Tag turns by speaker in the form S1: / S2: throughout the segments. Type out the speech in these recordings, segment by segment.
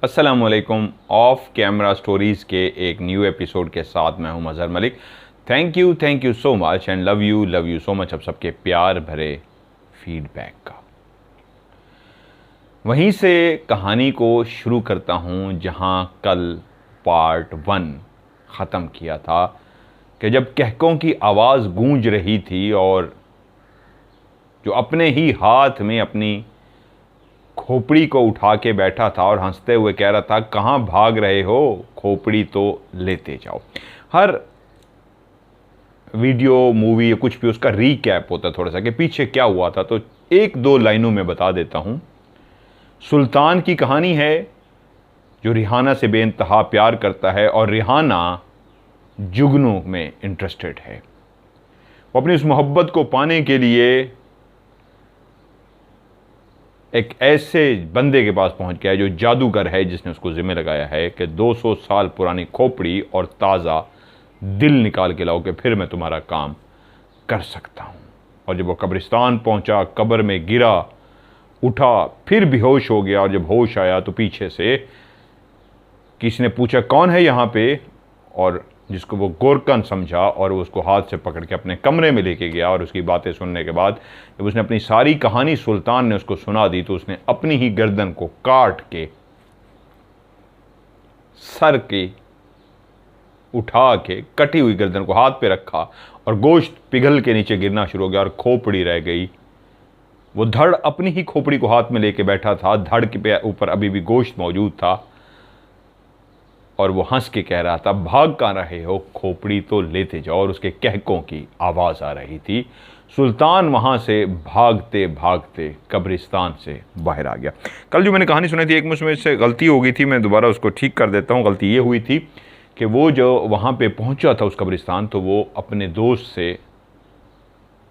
S1: अस्सलामुअलैकुम। Of camera stories के एक न्यू एपिसोड के साथ मैं हूं Mazhar Malik. Thank you so much and love you so much आप सबके प्यार भरे फीडबैक का। वहीं से कहानी को शुरू करता हूं जहां कल पार्ट 1 ख़त्म किया था कि जब कहकों की आवाज़ गूंज रही थी और जो अपने ही हाथ में अपनी खोपड़ी को उठा के बैठा था और हंसते हुए कह रहा था, कहाँ भाग रहे हो, खोपड़ी तो लेते जाओ। हर वीडियो मूवी या कुछ भी उसका रीकैप होता थोड़ा सा कि पीछे क्या हुआ था, तो एक दो लाइनों में बता देता हूं। सुल्तान की कहानी है जो रिहाना से बेइंतहा प्यार करता है और रिहाना जुगनू में इंटरेस्टेड है। वो अपनी उस मोहब्बत को पाने के लिए एक ऐसे बंदे के पास पहुंच गया है जो जादूगर है, जिसने उसको जिम्मे लगाया है कि 200 साल पुरानी खोपड़ी और ताज़ा दिल निकाल के लाओ कि फिर मैं तुम्हारा काम कर सकता हूं। और जब वो कब्रिस्तान पहुंचा, कब्र में गिरा, उठा, फिर बेहोश हो गया और जब होश आया तो पीछे से किसी ने पूछा कौन है यहाँ पे, और जिसको वो गोरकन समझा और वो उसको हाथ से पकड़ के अपने कमरे में लेके गया। और उसकी बातें सुनने के बाद जब उसने अपनी सारी कहानी सुल्तान ने उसको सुना दी तो उसने अपनी ही गर्दन को काट के सर की उठा के कटी हुई गर्दन को हाथ पे रखा और गोश्त पिघल के नीचे गिरना शुरू हो गया और खोपड़ी रह गई। वो धड़ अपनी ही खोपड़ी को हाथ में लेके बैठा था, धड़ के ऊपर अभी भी गोश्त मौजूद था और वो हंस के कह रहा था, भाग कहाँ रहे हो, खोपड़ी तो लेते जाओ। और उसके कहकों की आवाज़ आ रही थी। सुल्तान वहाँ से भागते भागते कब्रिस्तान से बाहर आ गया। कल जो मैंने कहानी सुनी थी, एक मुझमें से गलती हो गई थी, मैं दोबारा उसको ठीक कर देता हूँ। गलती ये हुई थी कि वो जो वहाँ पे पहुँचा था उस कब्रिस्तान, तो वो अपने दोस्त से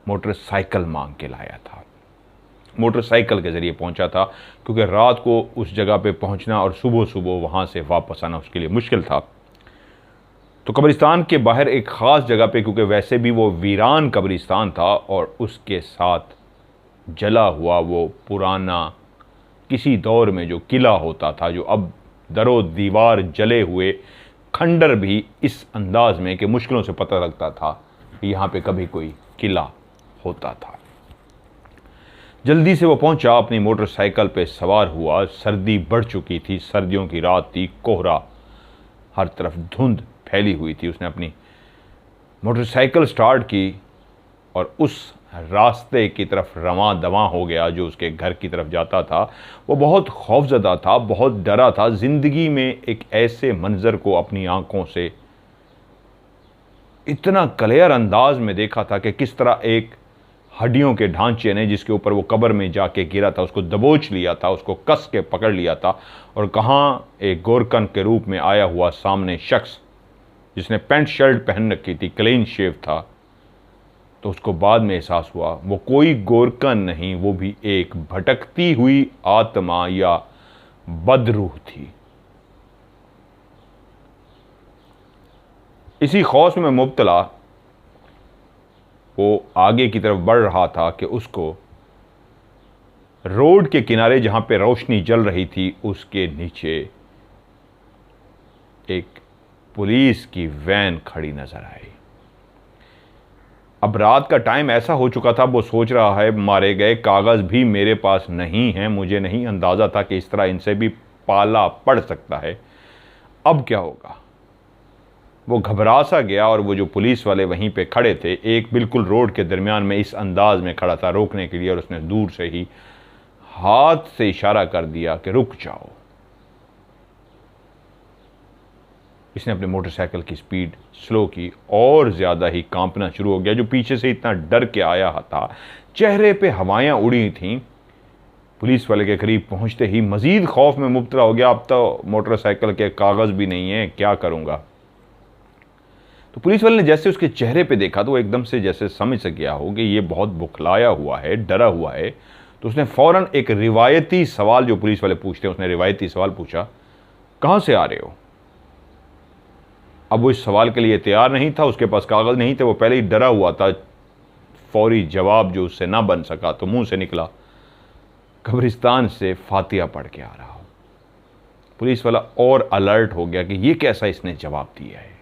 S1: मोटरसाइकिल मांग के लाया था। मोटरसाइकिल के ज़रिए पहुंचा था क्योंकि रात को उस जगह पे पहुंचना और सुबह सुबह वहां से वापस आना उसके लिए मुश्किल था। तो कब्रिस्तान के बाहर एक ख़ास जगह पे, क्योंकि वैसे भी वो वीरान कब्रिस्तान था और उसके साथ जला हुआ वो पुराना किसी दौर में जो किला होता था, जो अब दरो दीवार जले हुए खंडर भी इस अंदाज में कि मुश्किलों से पता लगता था कि यहाँ पे कभी कोई किला होता था। जल्दी से वो पहुंचा, अपनी मोटरसाइकिल पे सवार हुआ। सर्दी बढ़ चुकी थी, सर्दियों की रात थी, कोहरा, हर तरफ धुंध फैली हुई थी। उसने अपनी मोटरसाइकिल स्टार्ट की और उस रास्ते की तरफ रवां दवां हो गया जो उसके घर की तरफ जाता था। वो बहुत खौफजदा था, बहुत डरा था। ज़िंदगी में एक ऐसे मंजर को अपनी आंखों से इतना क्लियर अंदाज में देखा था कि किस तरह एक हड्डियों के ढांचे ने, जिसके ऊपर वो कब्र में जाके गिरा था, उसको दबोच लिया था, उसको कस के पकड़ लिया था। और कहाँ एक गोरकन के रूप में आया हुआ सामने शख्स जिसने पैंट शर्ट पहन रखी थी, क्लीन शेव था, तो उसको बाद में एहसास हुआ वो कोई गोरकन नहीं, वो भी एक भटकती हुई आत्मा या बदरूह थी। इसी खौफ में मुब्तला वो आगे की तरफ बढ़ रहा था कि उसको रोड के किनारे जहां पे रोशनी जल रही थी उसके नीचे एक पुलिस की वैन खड़ी नजर आई। अब रात का टाइम ऐसा हो चुका था, वो सोच रहा है मारे गए कागज भी मेरे पास नहीं है, मुझे नहीं अंदाजा था कि इस तरह इनसे भी पाला पड़ सकता है, अब क्या होगा। वो घबरा सा गया और वो जो पुलिस वाले वहीं पे खड़े थे, एक बिल्कुल रोड के दरमियान में इस अंदाज में खड़ा था रोकने के लिए, और उसने दूर से ही हाथ से इशारा कर दिया कि रुक जाओ। इसने अपनी मोटरसाइकिल की स्पीड स्लो की और ज़्यादा ही कांपना शुरू हो गया। जो पीछे से इतना डर के आया था, चेहरे पे हवाएं उड़ी थीं, पुलिस वाले के करीब पहुंचते ही मजीद खौफ में मुब्तला हो गया। अब तो मोटरसाइकिल के कागज़ भी नहीं है, क्या करूँगा। तो पुलिस वाले ने जैसे उसके चेहरे पे देखा तो वो एकदम से जैसे समझ सक गया हो कि ये बहुत बुखलाया हुआ है, डरा हुआ है। तो उसने फ़ौरन एक रिवायती सवाल, जो पुलिस वाले पूछते हैं, उसने रिवायती सवाल पूछा, कहाँ से आ रहे हो। अब वो इस सवाल के लिए तैयार नहीं था, उसके पास कागज़ नहीं थे, वो पहले ही डरा हुआ था। फौरी जवाब जो उससे ना बन सका तो मुंह से निकला, कब्रिस्तान से फातिहा पढ़ के आ रहा हूँ। पुलिस वाला और अलर्ट हो गया कि ये कैसा इसने जवाब दिया है,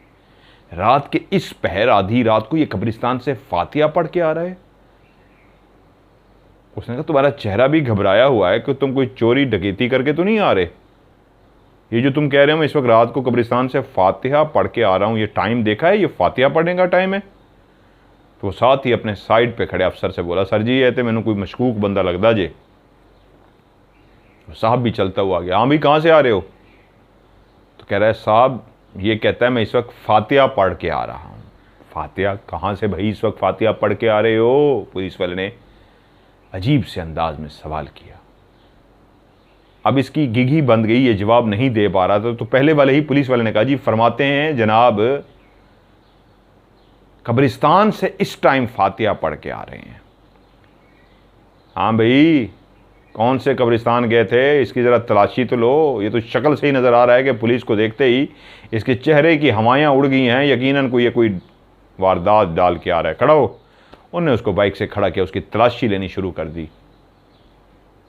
S1: रात के इस पहर आधी रात को ये कब्रिस्तान से फातिहा पढ़ के आ रहा है। उसने कहा तुम्हारा चेहरा भी घबराया हुआ है कि तुम कोई चोरी डकैती करके तो नहीं आ रहे। ये जो तुम कह रहे हो मैं इस वक्त रात को कब्रिस्तान से फातिहा पढ़ के आ रहा हूं, ये टाइम देखा है, ये फातिहा पढ़ने का टाइम है। तो साथ ही अपने साइड पे खड़े अफसर से बोला सर जी ये तो मैंने कोई मशकूक बंदा लगता जे। साहब भी चलता हुआ आ गया, हाँ भाई कहाँ से आ रहे हो? तो कह रहा है साहब ये कहता है मैं इस वक्त फातिहा पढ़ के आ रहा हूँ। फातिहा कहाँ से भाई इस वक्त फातिहा पढ़ के आ रहे हो? पुलिस वाले ने अजीब से अंदाज में सवाल किया। अब इसकी गिघी बंद गई, ये जवाब नहीं दे पा रहा था। तो पहले वाले ही पुलिस वाले ने कहा जी फरमाते हैं जनाब कब्रिस्तान से इस टाइम फातिहा पढ़ के आ रहे हैं। हाँ भाई कौन से कब्रिस्तान गए थे, इसकी ज़रा तलाशी तो लो। ये तो शक्ल से ही नज़र आ रहा है कि पुलिस को देखते ही इसके चेहरे की हवायाँ उड़ गई हैं, यकीनन कोई वारदात डाल के आ रहा है। खड़ा हो। उन्होंने उसको बाइक से खड़ा किया, उसकी तलाशी लेनी शुरू कर दी।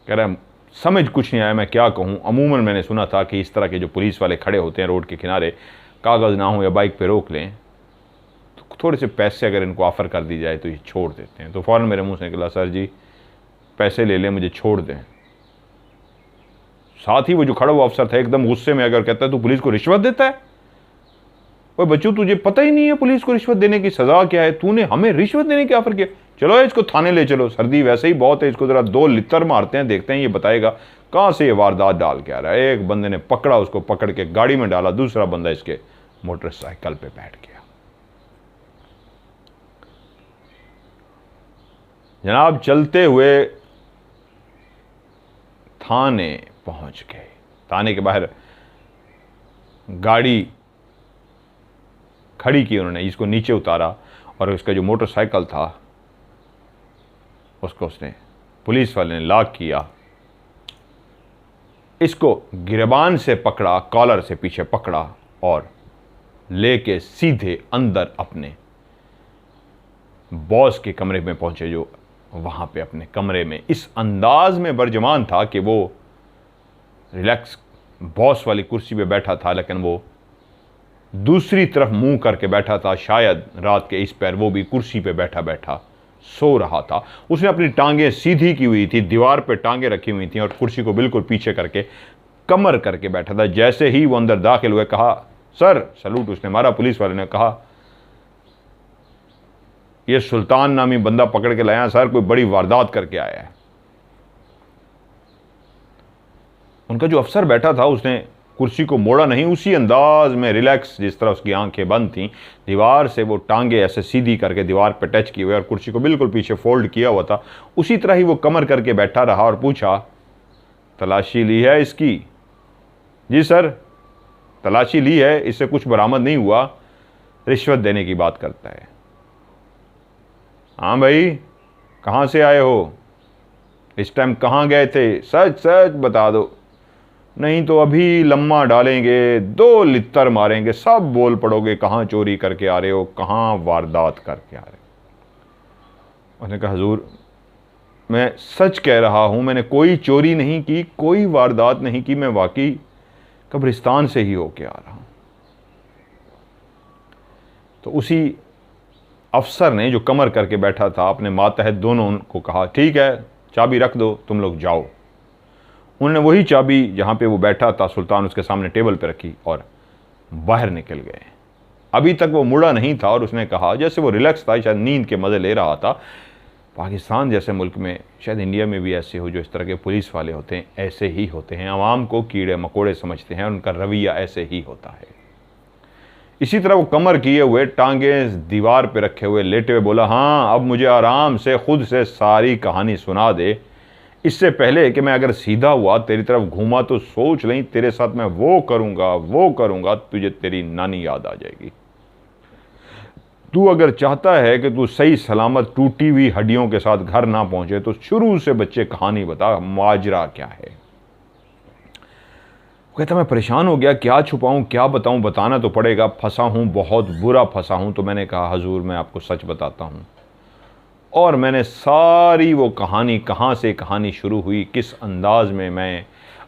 S1: कह रहा है समझ कुछ नहीं आया मैं क्या कहूँ। अमूमन मैंने सुना था कि इस तरह के जो पुलिस वाले खड़े होते हैं रोड के किनारे, कागज़ ना हो या बाइक पे रोक लें तो थोड़े से पैसे अगर इनको ऑफ़र कर दी जाए तो ये छोड़ देते हैं। तो फ़ौरन मेरे मुंह से निकला सर जी पैसे ले लें मुझे छोड़ दें। साथ ही वो जो खड़ा हुआ अफसर था एकदम गुस्से में अगर कहता है तू पुलिस को रिश्वत देता है। ओए बच्चों तुझे पता ही नहीं है पुलिस को रिश्वत देने की सज़ा क्या है, तूने हमें रिश्वत देने की ऑफर किया। चलो इसको थाने ले चलो, सर्दी वैसे ही बहुत है, इसको ज़रा 2 लित्तर मारते हैं, देखते हैं ये बताएगा कहाँ से ये वारदात डाल के आ रहा है। एक बंदे ने पकड़ा, उसको पकड़ के गाड़ी में डाला, दूसरा बंदा इसके मोटरसाइकिल पे बैठ गया। जनाब चलते हुए थाने पहुंच गए। थाने के बाहर गाड़ी खड़ी की उन्होंने, इसको नीचे उतारा और उसका जो मोटरसाइकिल था उसको उसने पुलिस वाले ने लॉक किया। इसको गिरबान से पकड़ा, कॉलर से पीछे पकड़ा और लेके सीधे अंदर अपने बॉस के कमरे में पहुंचे, जो वहां पे अपने कमरे में इस अंदाज में बरजमान था कि वो रिलैक्स बॉस वाली कुर्सी पे बैठा था, लेकिन वो दूसरी तरफ मुंह करके बैठा था। शायद रात के इस पैर वो भी कुर्सी पे बैठा बैठा सो रहा था। उसने अपनी टांगें सीधी की हुई थी, दीवार पे टांगें रखी हुई थी और कुर्सी को बिल्कुल पीछे करके कमर करके बैठा था। जैसे ही वो अंदर दाखिल हुए कहा सर, सलूट उसने मारा। पुलिस वाले ने कहा ये सुल्तान नामी बंदा पकड़ के लाया सर, कोई बड़ी वारदात करके आया है। उनका जो अफसर बैठा था उसने कुर्सी को मोड़ा नहीं, उसी अंदाज में रिलैक्स जिस तरह उसकी आंखें बंद थीं, दीवार से वो टांगे ऐसे सीधी करके दीवार पे टच किए हुए और कुर्सी को बिल्कुल पीछे फोल्ड किया हुआ था, उसी तरह ही वो कमर करके बैठा रहा और पूछा तलाशी ली है इसकी? जी सर तलाशी ली है, इससे कुछ बरामद नहीं हुआ, रिश्वत देने की बात करता है। हाँ भाई कहाँ से आए हो, इस टाइम कहाँ गए थे, सच सच बता दो, नहीं तो अभी लम्मा डालेंगे, 2 लित्तर मारेंगे, सब बोल पड़ोगे कहाँ चोरी करके आ रहे हो, कहाँ वारदात करके आ रहे हो। उसने कहा हुजूर मैं सच कह रहा हूँ, मैंने कोई चोरी नहीं की, कोई वारदात नहीं की, मैं वाकई कब्रिस्तान से ही होके आ रहा हूँ। तो उसी अफसर ने जो कमर करके बैठा था अपने मातहत दोनों को कहा ठीक है चाबी रख दो, तुम लोग जाओ। उन्होंने वही चाबी जहाँ पे वो बैठा था सुल्तान उसके सामने टेबल पे रखी और बाहर निकल गए। अभी तक वो मुड़ा नहीं था और उसने कहा, जैसे वो रिलैक्स था, शायद नींद के मज़े ले रहा था। पाकिस्तान जैसे मुल्क में, शायद इंडिया में भी ऐसे हो, जो इस तरह के पुलिस वाले होते हैं ऐसे ही होते हैं, आवाम को कीड़े मकोड़े समझते हैं, उनका रवैया ऐसे ही होता है। इसी तरह वो कमर किए हुए, टांगे दीवार पे रखे हुए, लेटे हुए बोला, हाँ अब मुझे आराम से खुद से सारी कहानी सुना दे, इससे पहले कि मैं अगर सीधा हुआ तेरी तरफ घूमा तो सोच लें तेरे साथ मैं वो करूँगा, तुझे तेरी नानी याद आ जाएगी। तू अगर चाहता है कि तू सही सलामत टूटी हुई हड्डियों के साथ घर ना पहुंचे तो शुरू से बच्चे कहानी बता, माजरा क्या है। वो कहता मैं परेशान हो गया, क्या छुपाऊं क्या बताऊं, बताना तो पड़ेगा, फंसा हूं, बहुत बुरा फंसा हूं। तो मैंने कहा हुजूर मैं आपको सच बताता हूं, और मैंने सारी वो कहानी, कहाँ से कहानी शुरू हुई, किस अंदाज में मैं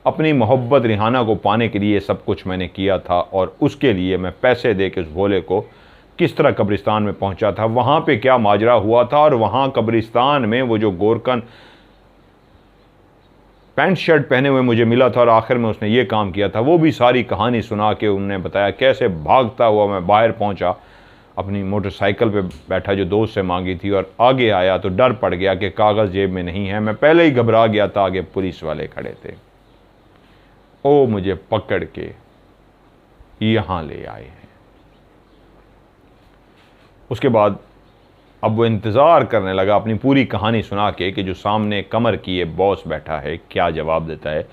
S1: अपनी मोहब्बत रिहाना को पाने के लिए सब कुछ मैंने किया था और उसके लिए मैं पैसे दे के उस भोले को किस तरह कब्रिस्तान में पहुंचा था, वहाँ पे क्या माजरा हुआ था और वहाँ कब्रिस्तान में वो जो गोरकन पैंट शर्ट पहने हुए मुझे मिला था और आखिर में उसने ये काम किया था, वो भी सारी कहानी सुना के उन्होंने बताया कैसे भागता हुआ मैं बाहर पहुंचा, अपनी मोटरसाइकिल पे बैठा जो दोस्त से मांगी थी, और आगे आया तो डर पड़ गया कि कागज़ जेब में नहीं है। मैं पहले ही घबरा गया था, आगे पुलिस वाले खड़े थे। ओ मुझे पकड़ के यहाँ ले आए हैं। उसके बाद अब वो इंतज़ार करने लगा अपनी पूरी कहानी सुना के कि जो सामने कमर किए बॉस बैठा है क्या जवाब देता है।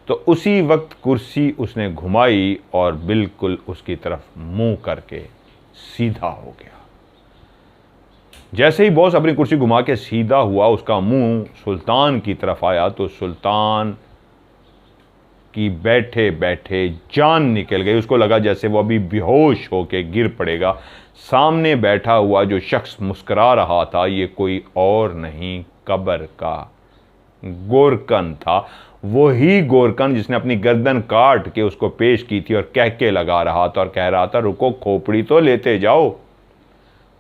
S1: तो उसी वक्त कुर्सी उसने घुमाई और बिल्कुल उसकी तरफ मुंह करके सीधा हो गया। जैसे ही बॉस अपनी कुर्सी घुमा के सीधा हुआ, उसका मुंह सुल्तान की तरफ आया तो सुल्तान की बैठे बैठे जान निकल गई। उसको लगा जैसे वो अभी बेहोश होके गिर पड़ेगा। सामने बैठा हुआ जो शख्स मुस्कुरा रहा था ये कोई और नहीं कब्र का गोरकन था। वही गोरकन जिसने अपनी गर्दन काट के उसको पेश की थी और कहके लगा रहा था और कह रहा था रुको खोपड़ी तो लेते जाओ।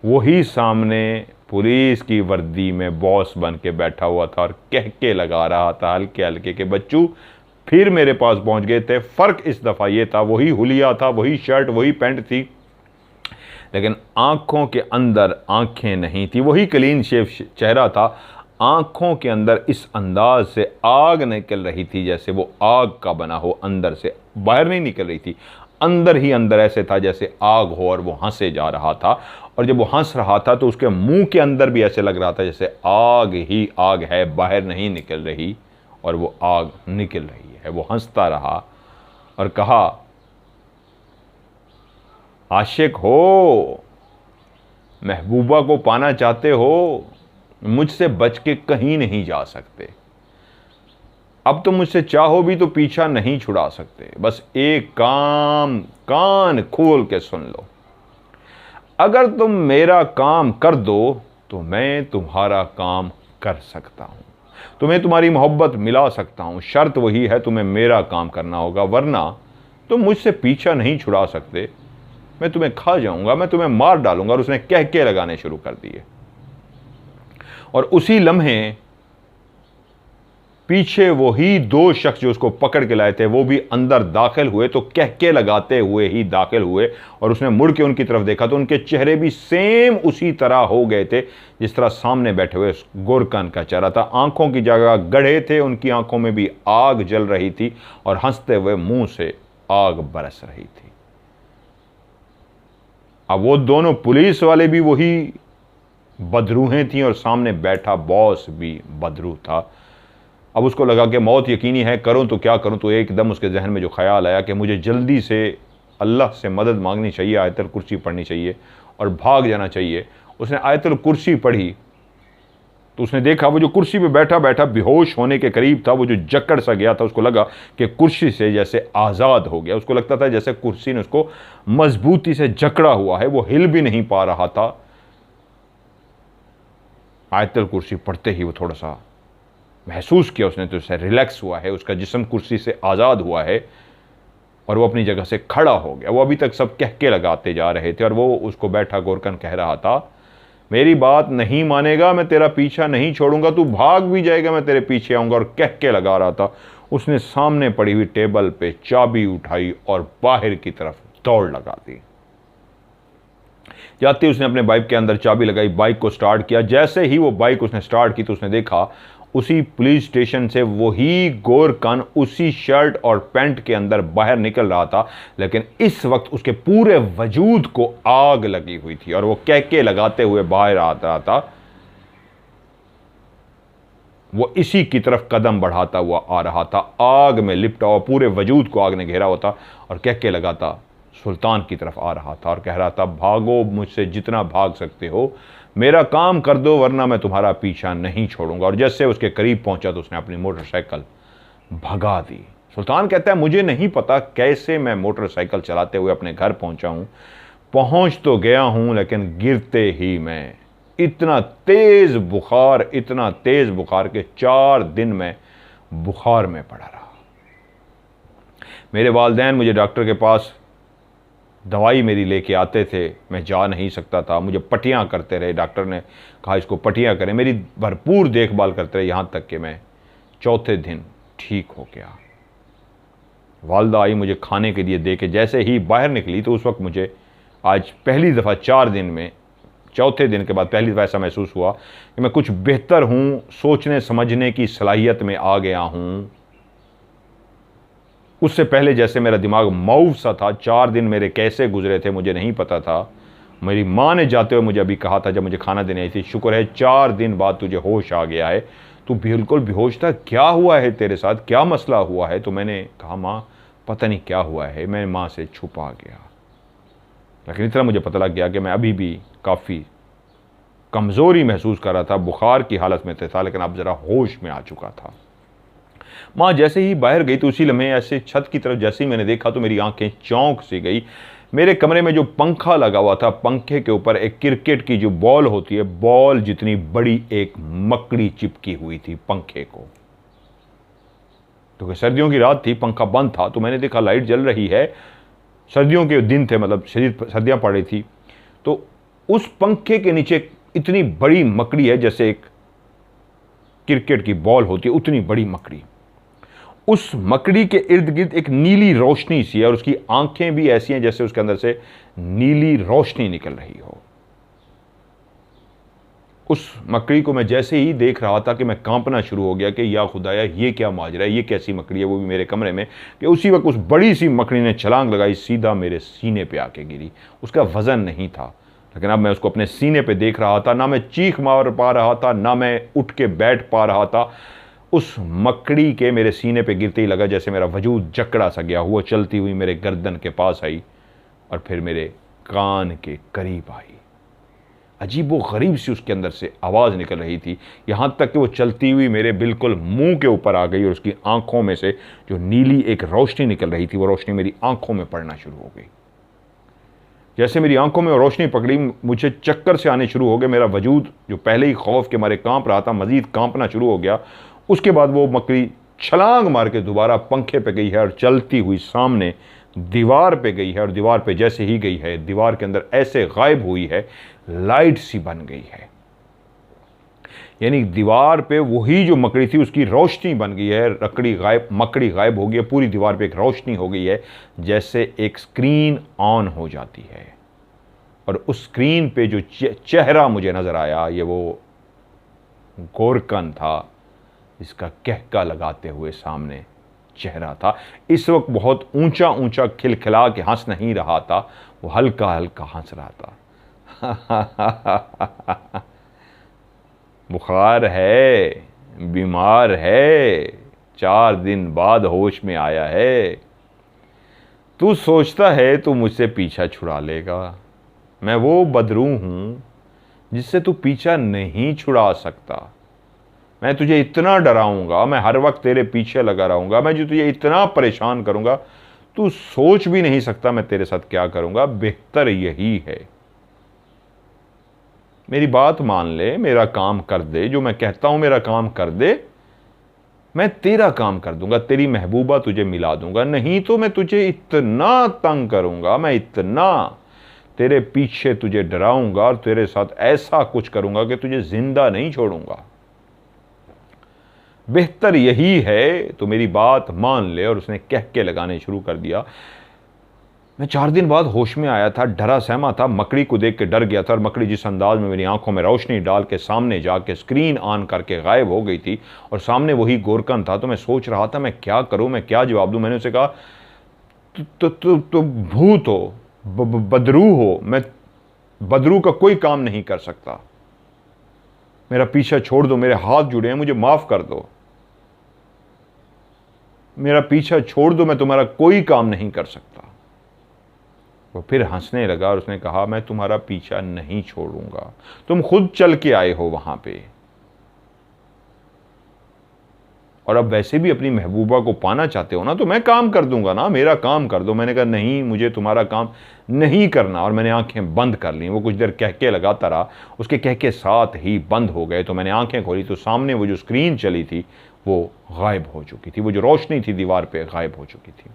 S1: वही सामने पुलिस की वर्दी में बॉस बन के बैठा हुआ था और कहके लगा रहा था हल्के हल्के के बच्चू फिर मेरे पास पहुंच गए थे। फ़र्क इस दफ़ा ये था वही हुलिया था, वही शर्ट, वही पैंट थी, लेकिन आँखों के अंदर आँखें नहीं थी। वही क्लीन शेव चेहरा था, आँखों के अंदर इस अंदाज से आग निकल रही थी जैसे वो आग का बना हो, अंदर से बाहर नहीं निकल रही थी, अंदर ही अंदर ऐसे था जैसे आग हो। और वो हंसे जा रहा था और जब वो हंस रहा था तो उसके मुंह के अंदर भी ऐसे लग रहा था जैसे आग ही आग है, बाहर नहीं निकल रही और वो आग निकल रही है। वो हंसता रहा और कहा आशिक हो, महबूबा को पाना चाहते हो, मुझसे बच के कहीं नहीं जा सकते। अब तो मुझसे चाहो भी तो पीछा नहीं छुड़ा सकते। बस एक काम कान खोल के सुन लो, अगर तुम मेरा काम कर दो तो मैं तुम्हारा काम कर सकता हूं, तुम्हें तुम्हारी मोहब्बत मिला सकता हूं। शर्त वही है तुम्हें मेरा काम करना होगा, वरना तुम मुझसे पीछा नहीं छुड़ा सकते। मैं तुम्हें खा जाऊंगा, मैं तुम्हें मार डालूंगा। और उसने कहके लगाने शुरू कर दिए और उसी लम्हे पीछे वही दो शख्स जो उसको पकड़ के लाए थे वो भी अंदर दाखिल हुए। तो कहके लगाते हुए ही दाखिल हुए और उसने मुड़ के उनकी तरफ देखा तो उनके चेहरे भी सेम उसी तरह हो गए थे जिस तरह सामने बैठे हुए गोरकन का चेहरा था। आंखों की जगह गड्ढे थे, उनकी आंखों में भी आग जल रही थी और हंसते हुए मुंह से आग बरस रही थी। अब वो दोनों पुलिस वाले भी वही बदरूहें थी और सामने बैठा बॉस भी बदरू था। अब उसको लगा कि मौत यकीनी है, करूं तो क्या करूं। तो एकदम उसके जहन में जो ख्याल आया कि मुझे जल्दी से अल्लाह से मदद मांगनी चाहिए, आयतुल कुर्सी पढ़नी चाहिए और भाग जाना चाहिए। उसने आयतुल कुर्सी पढ़ी तो उसने देखा वो जो कुर्सी पे बैठा बैठा बेहोश होने के करीब था, वो जो जकड़ सा गया था, उसको लगा कि कुर्सी से जैसे आज़ाद हो गया। उसको लगता था जैसे कुर्सी ने उसको मजबूती से जकड़ा हुआ है, वो हिल भी नहीं पा रहा था। आयतुल कुर्सी पढ़ते ही वो थोड़ा सा महसूस किया उसने, तो उससे रिलैक्स हुआ है, उसका जिस्म कुर्सी से आज़ाद हुआ है और वो अपनी जगह से खड़ा हो गया। वो अभी तक सब कहके लगाते जा रहे थे और वो उसको बैठा गोरकन कह रहा था मेरी बात नहीं मानेगा, मैं तेरा पीछा नहीं छोड़ूंगा, तू भाग भी जाएगा मैं तेरे पीछे आऊंगा। और कहके लगा रहा था। उसने सामने पड़ी हुई टेबल पे चाबी उठाई और बाहर की तरफ दौड़ लगा दी। जाते उसने अपने बाइक के अंदर चाबी लगाई, बाइक को स्टार्ट किया। जैसे ही वो बाइक उसने स्टार्ट की तो उसने देखा उसी पुलिस स्टेशन से वही गोरकन उसी शर्ट और पैंट के अंदर बाहर निकल रहा था, लेकिन इस वक्त उसके पूरे वजूद को आग लगी हुई थी और वो कहके लगाते हुए बाहर आ रहा था। वो इसी की तरफ कदम बढ़ाता हुआ आ रहा था, आग में लिपटा हुआ, पूरे वजूद को आग ने घेरा हुआ था और कहके लगाता सुल्तान की तरफ आ रहा था और कह रहा था भागो, मुझसे जितना भाग सकते हो, मेरा काम कर दो वरना मैं तुम्हारा पीछा नहीं छोड़ूंगा। और जैसे उसके करीब पहुंचा तो उसने अपनी मोटरसाइकिल भगा दी। सुल्तान कहता है मुझे नहीं पता कैसे मैं मोटरसाइकिल चलाते हुए अपने घर पहुंचा हूं। पहुंच तो गया हूं लेकिन गिरते ही मैं इतना तेज बुखार के 4 दिन में बुखार में पड़ा रहा। मेरे वालिदैन मुझे डॉक्टर के पास दवाई मेरी लेके आते थे, मैं जा नहीं सकता था, मुझे पट्टियाँ करते रहे, डॉक्टर ने कहा इसको पट्टियाँ करें, मेरी भरपूर देखभाल करते रहे, यहाँ तक कि मैं चौथे दिन ठीक हो गया। वालदा आई मुझे खाने के लिए दे के जैसे ही बाहर निकली तो उस वक्त मुझे आज पहली दफ़ा 4 दिन में, चौथे दिन के बाद पहली दफ़ा ऐसा महसूस हुआ कि मैं कुछ बेहतर हूँ, सोचने समझने की सलाहियत में आ गया हूँ। उससे पहले जैसे मेरा दिमाग मऊफ सा था, 4 दिन मेरे कैसे गुजरे थे मुझे नहीं पता था। मेरी माँ ने जाते हुए मुझे अभी कहा था जब मुझे खाना देने आई थी, शुक्र है 4 दिन बाद तुझे होश आ गया है, तू बिल्कुल बेहोश था, क्या हुआ है तेरे साथ, क्या मसला हुआ है? तो मैंने कहा माँ पता नहीं क्या हुआ है, मैं माँ से छुपा गया। लेकिन इतना मुझे पता लग गया कि मैं अभी भी काफ़ी कमज़ोरी महसूस कर रहा था, बुखार की हालत में था, लेकिन अब ज़रा होश में आ चुका था। माँ जैसे ही बाहर गई तो उसी लम्हे ऐसे छत की तरफ जैसे ही मैंने देखा तो मेरी आंखें चौंक सी गई। मेरे कमरे में जो पंखा लगा हुआ था, पंखे के ऊपर एक क्रिकेट की जो बॉल होती है, बॉल जितनी बड़ी एक मकड़ी चिपकी हुई थी पंखे को। क्योंकि सर्दियों की रात थी, पंखा बंद था, तो मैंने देखा लाइट जल रही है, सर्दियों के दिन थे, मतलब शदीद सर्दियाँ पड़ रही थी, तो उस पंखे के नीचे इतनी बड़ी मकड़ी है, जैसे एक क्रिकेट की बॉल होती है उतनी बड़ी मकड़ी। उस मकड़ी के इर्द गिर्द एक नीली रोशनी सी है और उसकी आंखें भी ऐसी हैं जैसे उसके अंदर से नीली रोशनी निकल रही हो। उस मकड़ी को मैं जैसे ही देख रहा था कि मैं कांपना शुरू हो गया कि या खुदाया ये क्या माजरा है, ये कैसी मकड़ी है, वो भी मेरे कमरे में, कि उसी वक्त उस बड़ी सी मकड़ी ने छलांग लगाई, सीधा मेरे सीने पे आके गिरी। उसका वजन नहीं था, लेकिन अब मैं उसको अपने सीने पे देख रहा था, ना मैं चीख मार पा रहा था, ना मैं उठ के बैठ पा रहा था। उस मकड़ी के मेरे सीने पे गिरते ही लगा जैसे मेरा वजूद जकड़ा सा गया। हुआ चलती हुई मेरे गर्दन के पास आई और फिर मेरे कान के करीब आई। अजीब व गरीब सी उसके अंदर से आवाज़ निकल रही थी, यहाँ तक कि वो चलती हुई मेरे बिल्कुल मुंह के ऊपर आ गई और उसकी आंखों में से जो नीली एक रोशनी निकल रही थी, वो रोशनी मेरी आंखों में पड़ना शुरू हो गई। जैसे मेरी आंखों में रोशनी पकड़ी, मुझे चक्कर से आने शुरू हो गए। मेरा वजूद जो पहले ही खौफ के मारे कांप रहा था, मजीद कांपना शुरू हो गया। उसके बाद वो मकड़ी छलांग मार के दोबारा पंखे पे गई है और चलती हुई सामने दीवार पे गई है, और दीवार पे जैसे ही गई है, दीवार के अंदर ऐसे गायब हुई है, लाइट सी बन गई है। यानी दीवार पे वही जो मकड़ी थी उसकी रोशनी बन गई है, मकड़ी गायब हो गई है, पूरी दीवार पे एक रोशनी हो गई है, जैसे एक स्क्रीन ऑन हो जाती है। और उस स्क्रीन पे जो चेहरा मुझे नजर आया, ये वो गोरकन था, इसका कहका लगाते हुए सामने चेहरा था। इस वक्त बहुत ऊंचा ऊंचा खिलखिला के हंस नहीं रहा था, वो हल्का हल्का हंस रहा था। बुखार है, बीमार है, 4 दिन बाद होश में आया है। तू सोचता है तू मुझसे पीछा छुड़ा लेगा, मैं वो बदरू हूं जिससे तू पीछा नहीं छुड़ा सकता। मैं तुझे इतना डराऊंगा, मैं हर वक्त तेरे पीछे लगा रहूंगा, मैं जो तुझे इतना परेशान करूंगा, तू सोच भी नहीं सकता मैं तेरे साथ क्या करूंगा। बेहतर यही है मेरी बात मान ले, मेरा काम कर दे, जो मैं कहता हूं मेरा काम कर दे, मैं तेरा काम कर दूंगा, तेरी महबूबा तुझे मिला दूंगा। नहीं तो मैं तुझे इतना तंग करूंगा, मैं इतना तेरे पीछे तुझे डराऊंगा और तेरे साथ ऐसा कुछ करूंगा कि तुझे जिंदा नहीं छोड़ूंगा। बेहतर यही है, तो मेरी बात मान ले। और उसने कह के लगाने शुरू कर दिया। मैं 4 दिन बाद होश में आया था, डरा सहमा था, मकड़ी को देख के डर गया था, और मकड़ी जिस अंदाज में मेरी आंखों में रोशनी डाल के सामने जाके स्क्रीन ऑन करके गायब हो गई थी, और सामने वही गोरकन था, तो मैं सोच रहा था मैं क्या करूं, मैं क्या जवाब दूं। मैंने उसे कहा तो भूत हो, बदरू हो, मैं बदरू का कोई काम नहीं कर सकता, मेरा पीछा छोड़ दो, मेरे हाथ जुड़े हैं, मुझे माफ कर दो, मेरा पीछा छोड़ दो, मैं तुम्हारा कोई काम नहीं कर सकता। वो फिर हंसने लगा और उसने कहा मैं तुम्हारा पीछा नहीं छोड़ूंगा, तुम खुद चल के आए हो वहां पे, और अब वैसे भी अपनी महबूबा को पाना चाहते हो ना, तो मैं काम कर दूंगा ना, मेरा काम कर दो। मैंने कहा नहीं, मुझे तुम्हारा काम नहीं करना, और मैंने आंखें बंद कर ली। वो कुछ देर कहके लगाता रहा, उसके कहके साथ ही बंद हो गए। तो मैंने आंखें खोली तो सामने वो जो स्क्रीन चली थी वो गायब हो चुकी थी, वो जो रोशनी थी दीवार पे गायब हो चुकी थी।